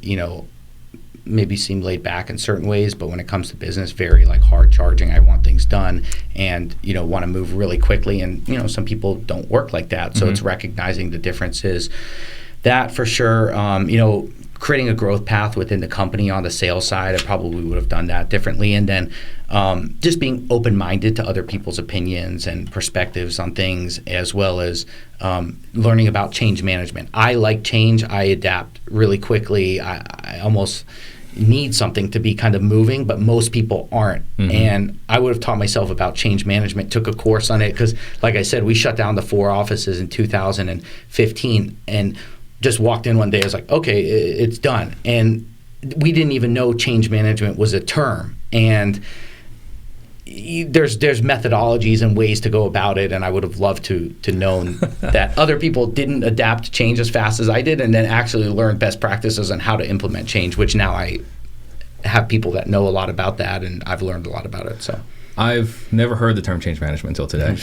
maybe seem laid back in certain ways, but when it comes to business, very like hard charging. I want things done and, want to move really quickly. And, some people don't work like that. So it's recognizing the differences. That for sure, creating a growth path within the company on the sales side, I probably would have done that differently. And then just being open-minded to other people's opinions and perspectives on things, as well as learning about change management. I like change. I adapt really quickly. I almost need something to be kind of moving, but most people aren't. And I would have taught myself about change management, took a course on it, because like I said, we shut down the 4 offices in 2015 and just walked in one day. I was like, okay, it's done. And we didn't even know change management was a term. And there's methodologies and ways to go about it, and I would have loved to known that other people didn't adapt to change as fast as I did, and then actually learn best practices on how to implement change, which now I have people that know a lot about that, and I've learned a lot about it. So I've never heard the term change management until today.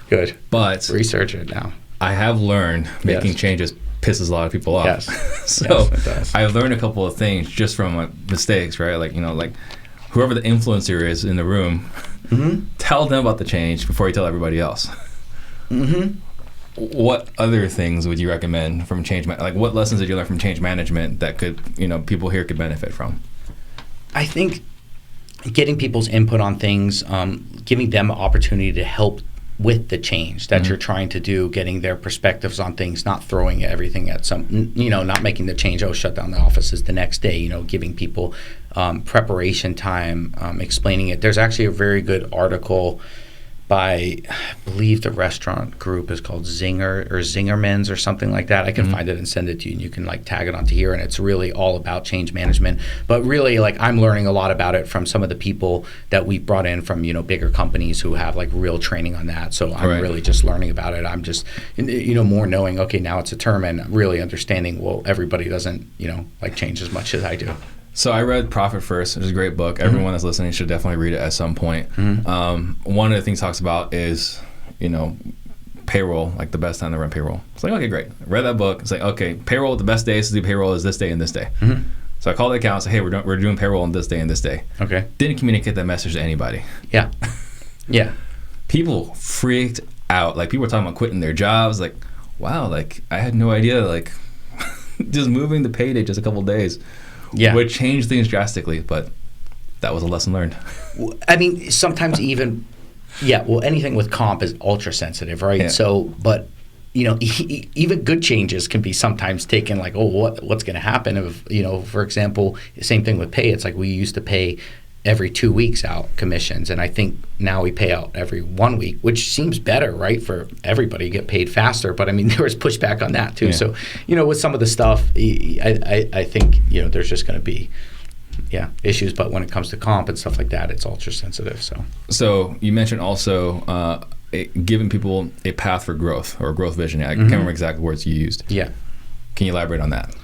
Good. But research it now. I have learned making changes pisses a lot of people off. Yes. So yes, it does. I've learned a couple of things just from my mistakes, right? Like, whoever the influencer is in the room, tell them about the change before you tell everybody else. What other things would you recommend from change? Like, what lessons did you learn from change management that could, people here could benefit from? I think getting people's input on things, giving them an opportunity to help with the change that you're trying to do, getting their perspectives on things, not throwing everything at not making the change, shut down the offices the next day, giving people preparation time, explaining it. There's actually a very good article by, I believe the restaurant group is called Zinger or Zingerman's or something like that. I can find it and send it to you, and you can tag it onto here, and it's really all about change management. But really, I'm learning a lot about it from some of the people that we brought in from, like bigger companies who have real training on that. So I'm really just learning about it. I'm just, more knowing, okay, now it's a term, and really understanding, well, everybody doesn't, change as much as I do. So I read Profit First, which is a great book. Everyone that's listening should definitely read it at some point. One of the things it talks about is, payroll, the best time to run payroll. It's okay, great. I read that book. It's okay, payroll, the best days to do payroll is this day and this day. So I called the account and said, hey, we're doing payroll on this day and this day. Okay. Didn't communicate that message to anybody. Yeah. Yeah. People freaked out. People were talking about quitting their jobs. Wow, I had no idea, just moving the payday just a couple days. Yeah, would change things drastically, but that was a lesson learned. I mean, sometimes even, anything with comp is ultra sensitive, right? Yeah. So, but even good changes can be sometimes taken what's going to happen if, for example, same thing with pay. It's we used to pay every 2 weeks out commissions, and I think now we pay out every 1 week, which seems better, right, for everybody to get paid faster. But I mean, there was pushback on that too. Yeah. So with some of the stuff, I think there's just going to be issues. But when it comes to comp and stuff like that, it's ultra sensitive. So you mentioned also giving people a path for growth or a growth vision. I can't remember exact words you used. Yeah, can you elaborate on that?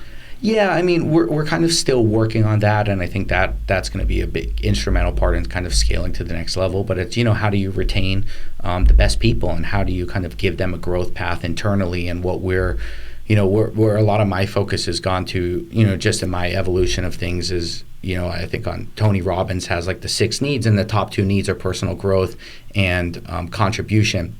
Yeah, I mean, we're kind of still working on that, and I think that's going to be a big instrumental part in kind of scaling to the next level. But it's, how do you retain the best people, and how do you kind of give them a growth path internally? And what where a lot of my focus has gone to, just in my evolution of things is, I think on Tony Robbins has the 6 needs, and the top 2 needs are personal growth and contribution.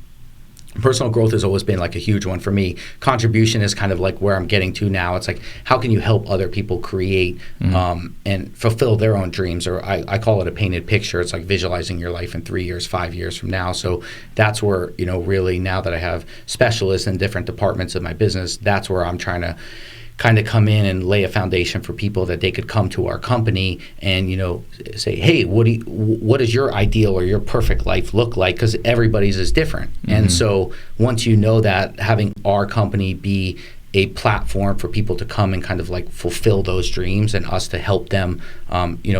Personal growth has always been a huge one for me. Contribution is kind of where I'm getting to now. It's how can you help other people create and fulfill their own dreams? Or I call it a painted picture. It's visualizing your life in 3 years, 5 years from now. So that's where, really now that I have specialists in different departments of my business, that's where I'm trying to kind of come in and lay a foundation for people that they could come to our company and, say, hey, what does your ideal or your perfect life look like? Because everybody's is different. And so once you know that, having our company be a platform for people to come and kind of fulfill those dreams and us to help them,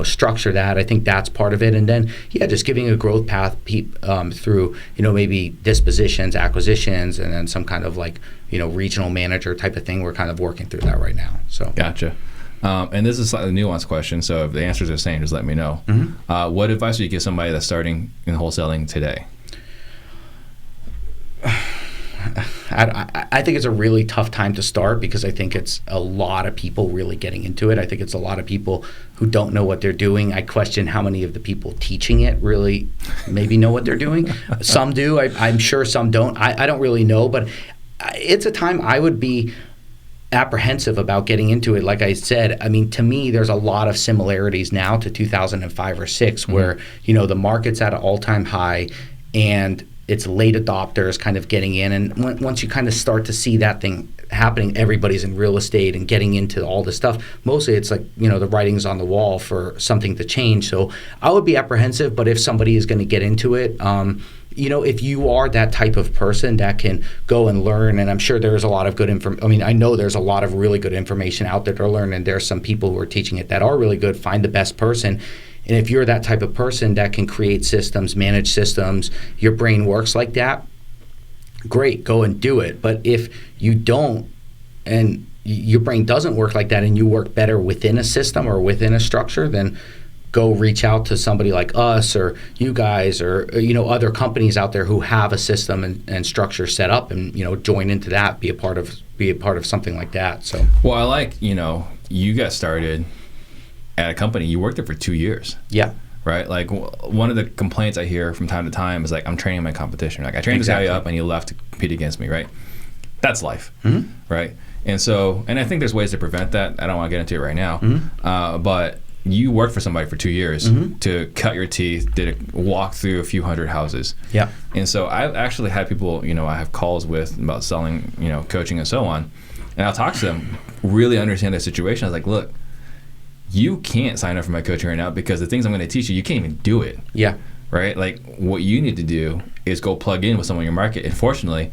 structure that. I think that's part of it. And then, just giving a growth path through, maybe dispositions, acquisitions, and then some kind of regional manager type of thing. We're kind of working through that right now. So gotcha. And this is a slightly nuanced question. So if the answers are the same, just let me know. What advice would you give somebody that's starting in wholesaling today? I think it's a really tough time to start because I think it's a lot of people really getting into it. I think it's a lot of people who don't know what they're doing. I question how many of the people teaching it really maybe know what they're doing. Some do. I'm sure some don't. I don't really know, but it's a time I would be apprehensive about getting into it. Like I said, I mean, to me, there's a lot of similarities now to 2005 or 6 where, the market's at an all-time high and it's late adopters kind of getting in. And once you kind of start to see that thing happening, everybody's in real estate and getting into all this stuff. Mostly it's like, the writing's on the wall for something to change. So I would be apprehensive, but if somebody is going to get into it, if you are that type of person that can go and learn, and I'm sure there's a lot of good I know there's a lot of really good information out there to learn, and there's some people who are teaching it that are really good. Find the best person. And if you're that type of person that can create systems, manage systems, your brain works like that, great, go and do it. But if you don't, and your brain doesn't work like that, and you work better within a system or within a structure, then go reach out to somebody like us or you guys or other companies out there who have a system and structure set up, and join into that, be a part of something like that. So I like you got started at a company, you worked there for 2 years. Yeah. Right? Like one of the complaints I hear from time to time is like, I'm training my competition. Like I trained this guy up and he left to compete against me, right? That's life, right? And I think there's ways to prevent that. I don't want to get into it right now, but you worked for somebody for 2 years to cut your teeth, did a walk through a few hundred houses. Yeah. And so I've actually had people, I have calls with about selling, coaching and so on. And I'll talk to them, really understand their situation. I was like, look, you can't sign up for my coaching right now because the things I'm going to teach you, you can't even do it. Yeah. Right? Like what you need to do is go plug in with someone in your market. And fortunately,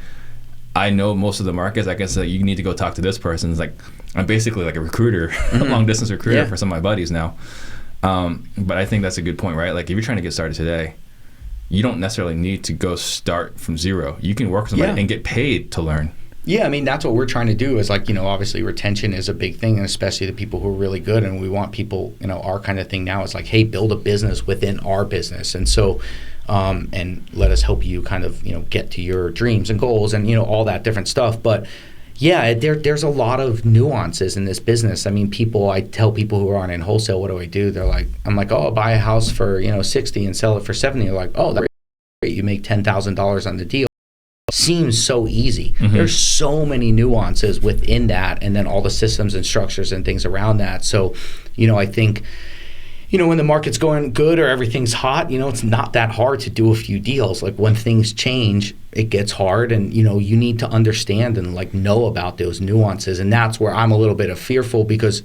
I know most of the markets. I guess you need to go talk to this person. It's like I'm basically like a recruiter, a long distance recruiter for some of my buddies now. But I think that's a good point, right? Like if you're trying to get started today, you don't necessarily need to go start from zero. You can work with somebody and get paid to learn. Yeah, I mean, that's what we're trying to do is like, obviously retention is a big thing, and especially the people who are really good. And we want people, our kind of thing now is like, hey, build a business within our business. And so, and let us help you kind of, get to your dreams and goals and, all that different stuff. But yeah, there's a lot of nuances in this business. I mean, I tell people who aren't in wholesale, what do I do? They're like, I'm like, oh, buy a house for, 60 and sell it for 70. They're like, oh, that's great. You make $10,000 on the deal. Seems so easy. There's so many nuances within that, and then all the systems and structures and things around that. So, I think, when the market's going good or everything's hot, it's not that hard to do a few deals. Like when things change, it gets hard, and you need to understand and like know about those nuances. And that's where I'm a little bit fearful because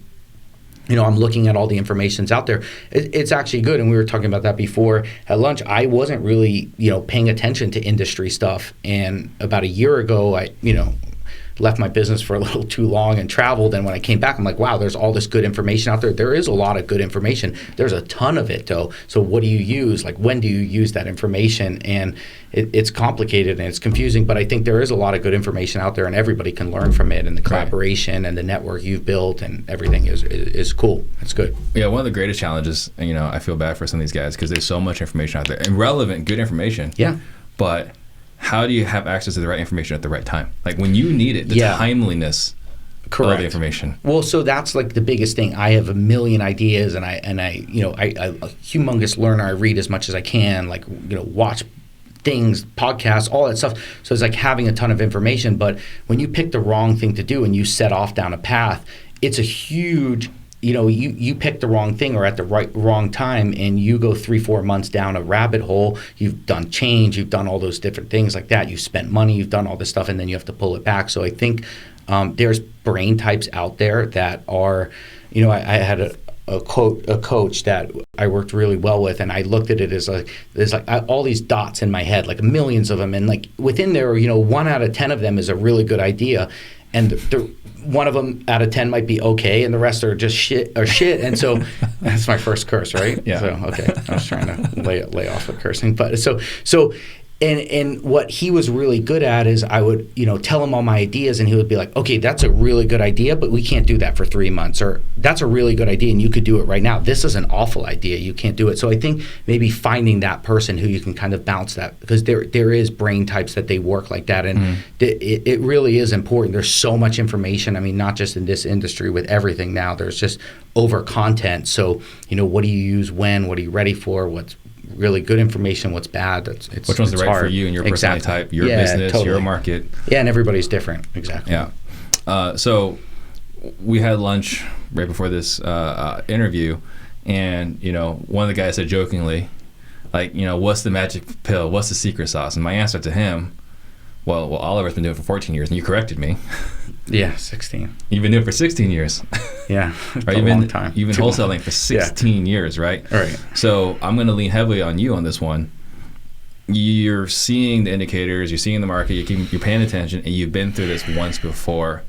I'm looking at all the information's out there. It's actually good, and we were talking about that before at lunch. I wasn't really, paying attention to industry stuff, and about a year ago, I, left my business for a little too long and traveled, and when I came back, I'm like, wow, there's all this good information out there. There is a lot of good information. There's a ton of it, though. So what do you use? Like, when do you use that information? And it's complicated and it's confusing, but I think there is a lot of good information out there, and everybody can learn from it, and the collaboration and the network you've built and everything is cool. It's good. Yeah, one of the greatest challenges, I feel bad for some of these guys because there's so much information out there, and relevant, good information. Yeah. But how do you have access to the right information at the right time? Like when you need it, the timeliness of the information. Well, so that's like the biggest thing. I have a million ideas, and I a humongous learner. I read as much as I can, like, watch things, podcasts, all that stuff. So it's like having a ton of information. But when you pick the wrong thing to do and you set off down a path, it's a huge, you pick the wrong thing or at the wrong time, and you go 3-4 months down a rabbit hole. You've done change, you've done all those different things like that. You've spent money, you've done all this stuff, and then you have to pull it back. So I think there's brain types out there that are, I had a coach that I worked really well with, and I looked at it as like there's like all these dots in my head, like millions of them, and like within there, 1 out of 10 of them is a really good idea, and one of them out of 10 might be okay, and the rest are just shit. And so that's my first curse, right? Yeah. So okay, I was trying to lay off the cursing, but so. And what he was really good at is I would, tell him all my ideas, and he would be like, okay, that's a really good idea, but we can't do that for 3 months. Or that's a really good idea, and you could do it right now. This is an awful idea. You can't do it. So I think maybe finding that person who you can kind of bounce that, because there is brain types that they work like that. And it really is important. There's so much information. I mean, not just in this industry, with everything now, there's just over content. So, what do you use when? What are you ready for? What's really good information, what's bad? Which one's right hard for you and your personality type, your business, your market. Yeah, and everybody's different. Exactly. Yeah. So we had lunch right before this interview, and one of the guys said jokingly, like, what's the magic pill? What's the secret sauce? And my answer to him, well, Oliver's been doing it for 14 years, and you corrected me. Yeah, 16. You've been doing it for 16 years. Yeah, right? A long time. You've been wholesaling for 16 years, right? Right. So I'm going to lean heavily on you on this one. You're seeing the indicators, you're seeing the market, you're paying attention, and you've been through this once before.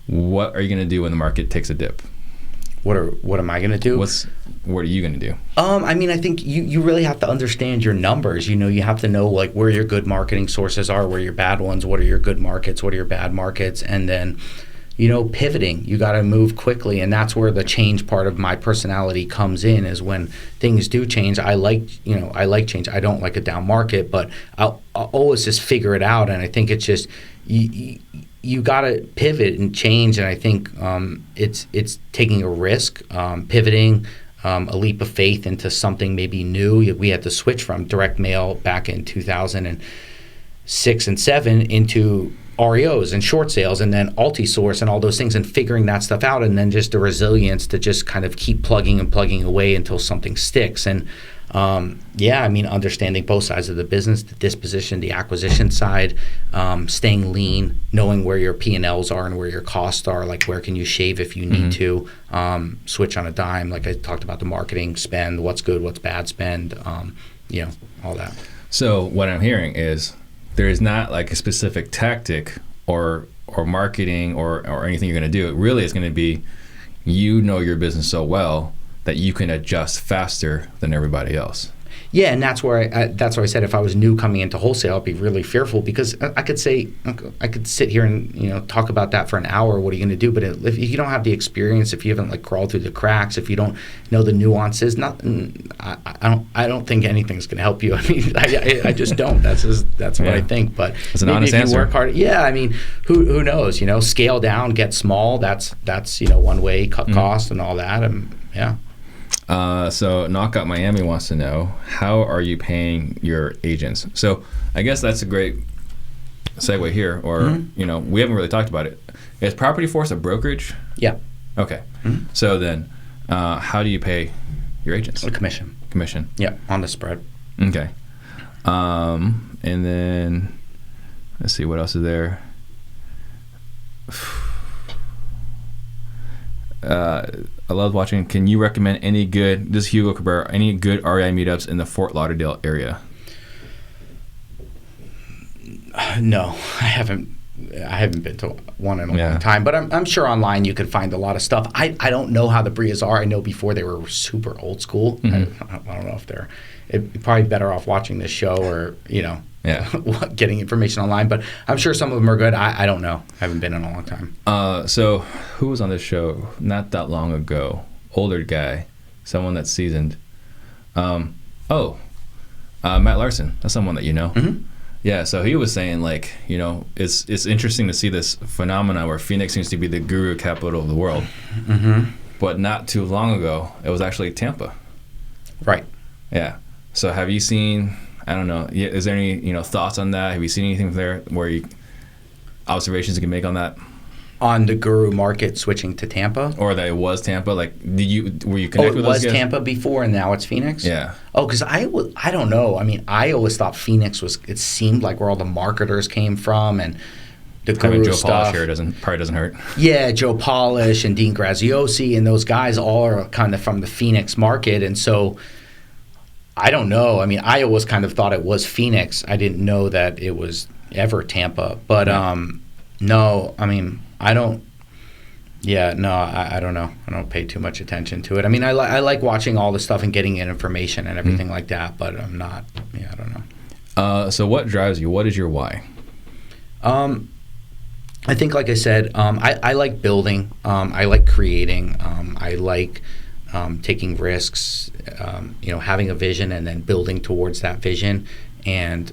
What are you going to do when the market takes a dip? What am I going to do? What are you going to do? I think you really have to understand your numbers. You have to know like where your good marketing sources are, where your bad ones, what are your good markets, what are your bad markets, and then pivoting. You got to move quickly, and that's where the change part of my personality comes in. Is when things do change. I like change. I don't like a down market, but I'll always just figure it out. And I think it's just you got to pivot and change. And I think it's taking a risk, pivoting. A leap of faith into something maybe new. We had to switch from direct mail back in 2006 and 7 into REOs and short sales, and then Altisource and all those things, and figuring that stuff out, and then just the resilience to just kind of keep plugging away until something sticks. And understanding both sides of the business, the disposition, the acquisition side, staying lean, knowing where your P&Ls are and where your costs are, like where can you shave if you need to, switch on a dime, like I talked about the marketing spend, what's good, what's bad spend, all that. So what I'm hearing is there is not like a specific tactic or marketing or anything you're going to do. It really is going to be your business so well that you can adjust faster than everybody else. Yeah, and that's where I said if I was new coming into wholesale, I'd be really fearful, because I could sit here and talk about that for an hour. What are you going to do? But if you don't have the experience, if you haven't like crawled through the cracks, if you don't know the nuances, I don't think anything's going to help you. I mean, I just don't. That's what I think. But it's an honest answer. If you work hard, yeah. I mean, who knows? Scale down, get small. That's one way, cut costs and all that. Yeah. So Knockout Miami wants to know, how are you paying your agents? So I guess that's a great segue here, or we haven't really talked about it. Is Property Force a brokerage? Yeah. Okay. So then, how do you pay your agents? A commission. Commission. Yeah, on the spread. Okay. And then let's see, what else is there? I love watching. Can you recommend any good, this is Hugo Cabrera, any good REI meetups in the Fort Lauderdale area? No, I haven't been to one in a long time, but I'm sure online you can find a lot of stuff. I don't know how the Brias are. I know before they were super old school. I don't know if they're probably better off watching this show or getting information online, but I'm sure some of them are good. I don't know. I haven't been in a long time. So who was on this show not that long ago? Older guy, someone that's seasoned. Matt Larson. That's someone that you know. Yeah, so he was saying like, it's interesting to see this phenomenon where Phoenix seems to be the guru capital of the world. But not too long ago, it was actually Tampa. Right. Yeah. So have you seen, I don't know, is there any thoughts on that? Have you seen anything there where observations you can make on that? On the guru market switching to Tampa? Or that it was Tampa? Like, were you connected with those guys? It was Tampa before and now it's Phoenix? Yeah. Oh, because I don't know. I mean, I always thought Phoenix it seemed like where all the marketers came from, and the guru Joe stuff. Polish here probably doesn't hurt. Yeah, Joe Polish and Dean Graziosi and those guys all are kind of from the Phoenix market, and so I don't know. I mean, I always kind of thought it was Phoenix. I didn't know that it was ever Tampa. But no, I mean, I don't. Yeah, no, I don't know. I don't pay too much attention to it. I mean, I like watching all the stuff and getting in information and everything like that, but I'm not. Yeah, I don't know. So what drives you? What is your why? I think, like I said, I like building. I like creating. I like taking risks. Having a vision and then building towards that vision, and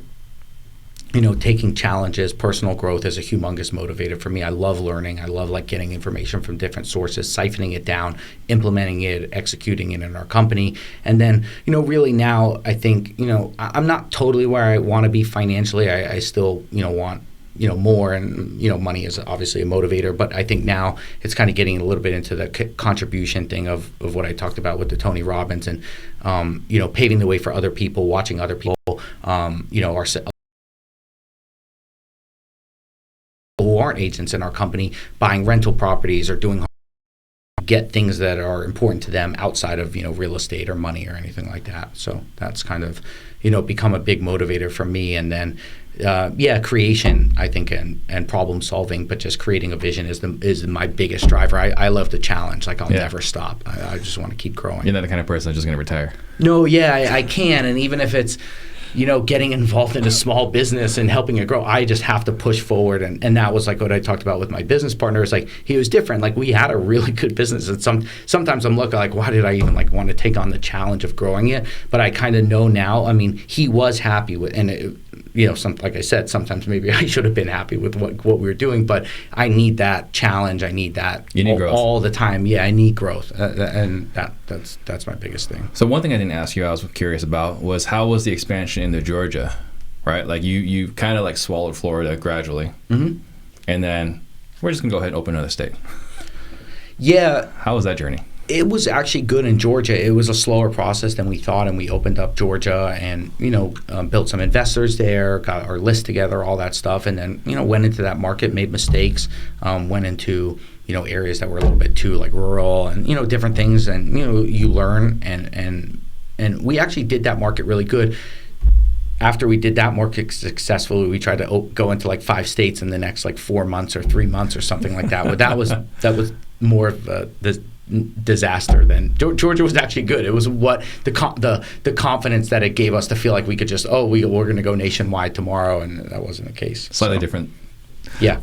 taking challenges. Personal growth is a humongous motivator for me. I love learning. I love getting information from different sources, siphoning it down, implementing it, executing it in our company. And then, really now I think, I'm not totally where I want to be financially. I still, want more, and money is obviously a motivator, but I think now it's kind of getting a little bit into the contribution thing of what I talked about with the Tony Robbins, and paving the way for other people, watching other people, our who aren't agents in our company buying rental properties or doing get things that are important to them outside of real estate or money or anything like that. So that's kind of become a big motivator for me. And then creation, I think, and problem solving, but just creating a vision is my biggest driver. I love the challenge. Like, I'll never stop. I just want to keep growing. You're not the kind of person that's just going to retire. No, I can. And even if it's getting involved in a small business and helping it grow, I just have to push forward. And that was like what I talked about with my business partner. Is like, he was different. Like, we had a really good business. And sometimes I'm looking like, why did I even want to take on the challenge of growing it? But I kind of know now. I mean, he was happy with, and it, like I said, sometimes maybe I should have been happy with what we were doing, but I need that challenge. I need that all the time. Yeah, I need growth, and that's my biggest thing. So one thing I didn't ask you, I was curious about, was how was the expansion into Georgia, right? Like, you kind of swallowed Florida gradually, and then we're just gonna go ahead and open another state. Yeah. How was that journey? It was actually good in Georgia. It was a slower process than we thought, and we opened up Georgia and, built some investors there, got our list together, all that stuff, and then, went into that market, made mistakes, went into, areas that were a little bit too, rural and, different things, and, you learn, and we actually did that market really good. After we did that market successfully, we tried to go into 5 states in the next 4 months or 3 months or something like that. But that was more of the disaster than Georgia was actually good. It was what the confidence that it gave us to feel like we could just we're going to go nationwide tomorrow, and that wasn't the case. Slightly different. Yeah.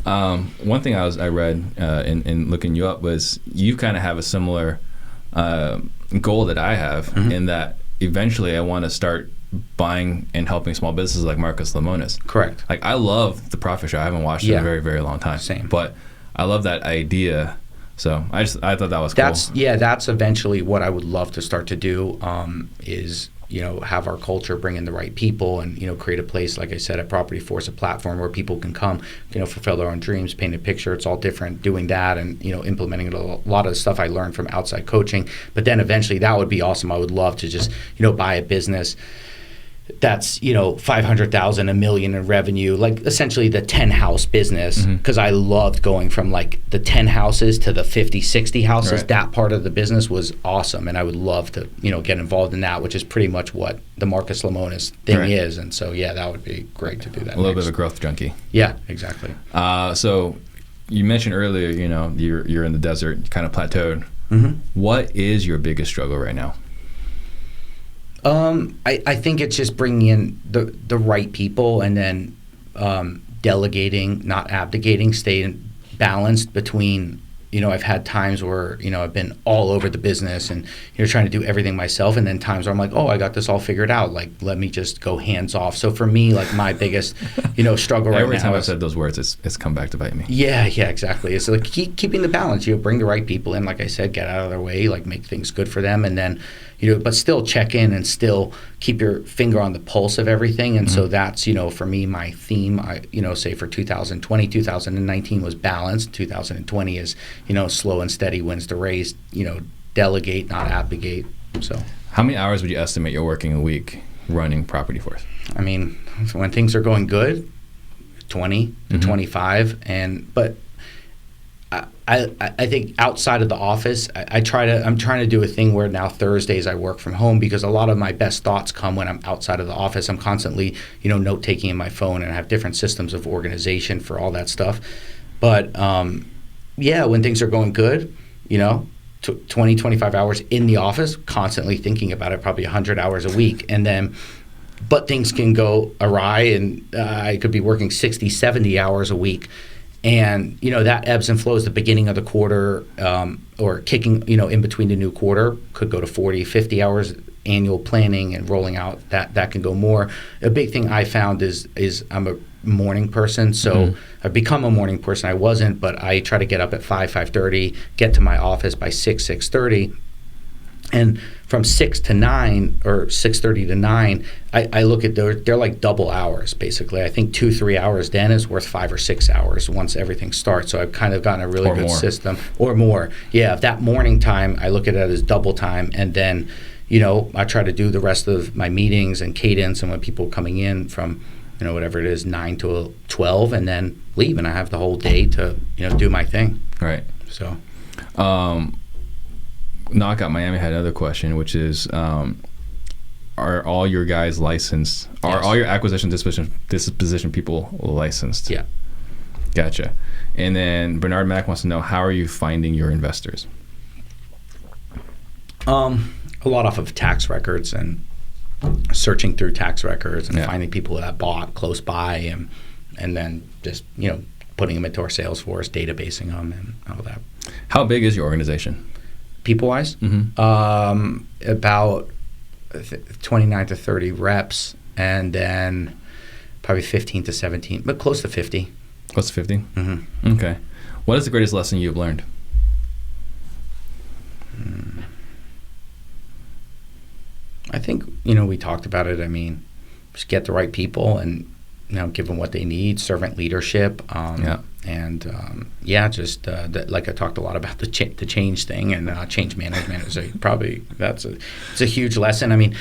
One thing I read in looking you up was you kind of have a similar goal that I have, in that eventually I want to start buying and helping small businesses like Marcus Lemonis. Correct. I love The Profit Show. I haven't watched it in a very, very long time. Same. But I love that idea. So I thought that was cool. That's eventually what I would love to start to do, is have our culture, bring in the right people, and create a place, like I said, at Property Force, a platform where people can come, fulfill their own dreams, paint a picture. It's all different doing that, and implementing a lot of the stuff I learned from outside coaching. But then eventually that would be awesome. I would love to just buy a business that's $500,000, $1 million in revenue, essentially the 10 house business, because I loved going from the 10 houses to the 50, 60 houses. Right. That part of the business was awesome, and I would love to get involved in that, which is pretty much what the Marcus Lemonis thing is. And so that would be great to do that. A little bit of a growth junkie. Yeah, exactly. So you mentioned earlier, you're in the desert, kind of plateaued. What is your biggest struggle right now? I think it's just bringing in the right people, and then delegating, not abdicating, staying balanced between, I've had times where, I've been all over the business and, trying to do everything myself, and then times where I'm like, I got this all figured out. Let me just go hands off. So for me, my biggest, struggle right now. Every time I've said those words, it's come back to bite me. Yeah, exactly. It's keeping the balance. Bring the right people in, like I said, get out of their way, make things good for them, and then, but still check in and still keep your finger on the pulse of everything. And so that's, for me, my theme. I, say for 2020, 2019 was balanced. 2020 is, slow and steady wins the race. Delegate, not abdicate. So, how many hours would you estimate you're working a week running Property Force? I mean, when things are going good, 20 to 25, but I think outside of the office, I'm trying to do a thing where now Thursdays I work from home, because a lot of my best thoughts come when I'm outside of the office. I'm constantly, note taking in my phone, and I have different systems of organization for all that stuff. But when things are going good, 20, 25 hours in the office, constantly thinking about it, probably 100 hours a week. And then, but things can go awry, and I could be working 60, 70 hours a week. And, that ebbs and flows. The beginning of the quarter, or kicking, in between the new quarter, could go to 40, 50 hours annual planning and rolling out. That can go more. A big thing I found is I'm a morning person. So I've become a morning person. I wasn't, but I try to get up at 5:30, get to my office by 6:30. And from 6 to 9 or 6:30 to 9, I look at they're like double hours, basically. I think 2-3 hours then is worth 5 or 6 hours once everything starts. So I've kind of gotten a really good system. Or more. Yeah, that morning time, I look at it as double time. And then, I try to do the rest of my meetings and cadence and when people are coming in from, whatever it is, 9 to 12, and then leave. And I have the whole day to, do my thing. Right. So. Knockout Miami had another question, which is, are all your guys licensed? Are Yes. all your acquisition disposition people licensed? Yeah. Gotcha. And then Bernard Mack wants to know, how are you finding your investors? A lot off of tax records and searching through tax records and finding people that bought close by and then just, putting them into our Salesforce, databasing them and all that. How big is your organization? People-wise? Mm-hmm. About 29 to 30 reps, and then probably 15 to 17, but close to 50. Close to 50? Mm-hmm. Okay. What is the greatest lesson you've learned? I think, we talked about it. I mean, just get the right people and, give them what they need, servant leadership. And just like I talked a lot about the change thing and change management. So probably it's a huge lesson. I mean,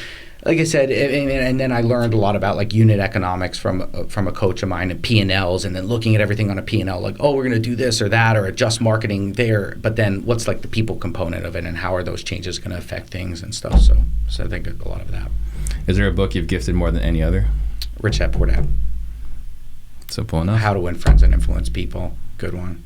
like I said, and then I learned a lot about like unit economics from a coach of mine and P&Ls, and then looking at everything on a P&L, like, oh, we're going to do this or that or adjust marketing there. But then what's like the people component of it and how are those changes going to affect things and stuff. So I think a lot of that. Is there a book you've gifted more than any other? Rich Dad Poor Dad. Simple enough. How to Win Friends and Influence People. Good one.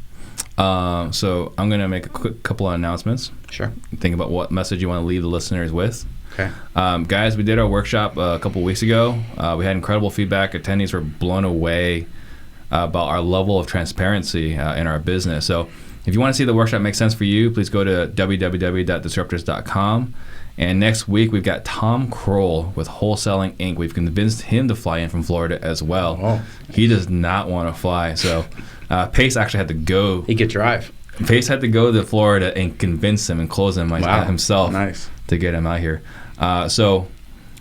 So I'm going to make a quick couple of announcements. Sure. Think about what message you want to leave the listeners with. Okay. Guys, we did our workshop a couple weeks ago. We had incredible feedback. Attendees were blown away about our level of transparency in our business. So if you want to see the workshop make sense for you, please go to www.disruptors.com. And next week, we've got Tom Kroll with Wholesaling Inc. We've convinced him to fly in from Florida as well. Oh. He does not want to fly. So Pace actually had to go. He could drive. Pace had to go to Florida and convince him and close him himself to get him out here. So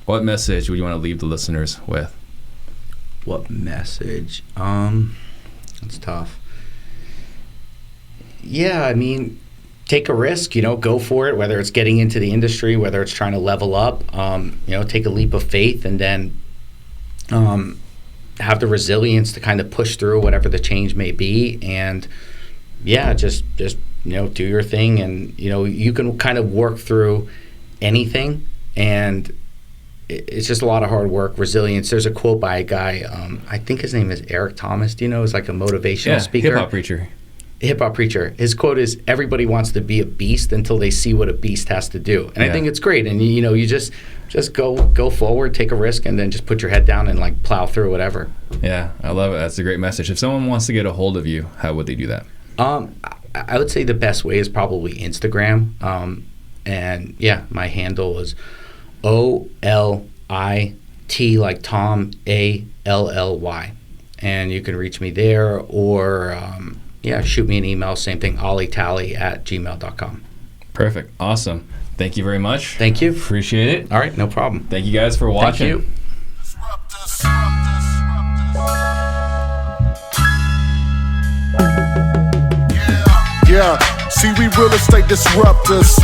what message would you want to leave the listeners with? What message? It's tough. Yeah, I mean, take a risk, go for it, whether it's getting into the industry, whether it's trying to level up, take a leap of faith and then have the resilience to kind of push through whatever the change may be. And just do your thing. And, you can kind of work through anything. And it's just a lot of hard work, resilience. There's a quote by a guy, I think his name is Eric Thomas. Do you know? He's like a motivational speaker. Hip-hop preacher. His quote is, everybody wants to be a beast until they see what a beast has to do. And I think it's great. And, you just go forward, take a risk, and then just put your head down and, like, plow through whatever. Yeah, I love it. That's a great message. If someone wants to get a hold of you, how would they do that? I would say the best way is probably Instagram. My handle is OLIT, like Tom, ALLY. And you can reach me there or... shoot me an email, same thing, olitally@gmail.com. Perfect. Awesome. Thank you very much. Thank you. Appreciate it. All right, no problem. Thank you guys for watching. Thank you. Yeah, see, we real estate disruptors.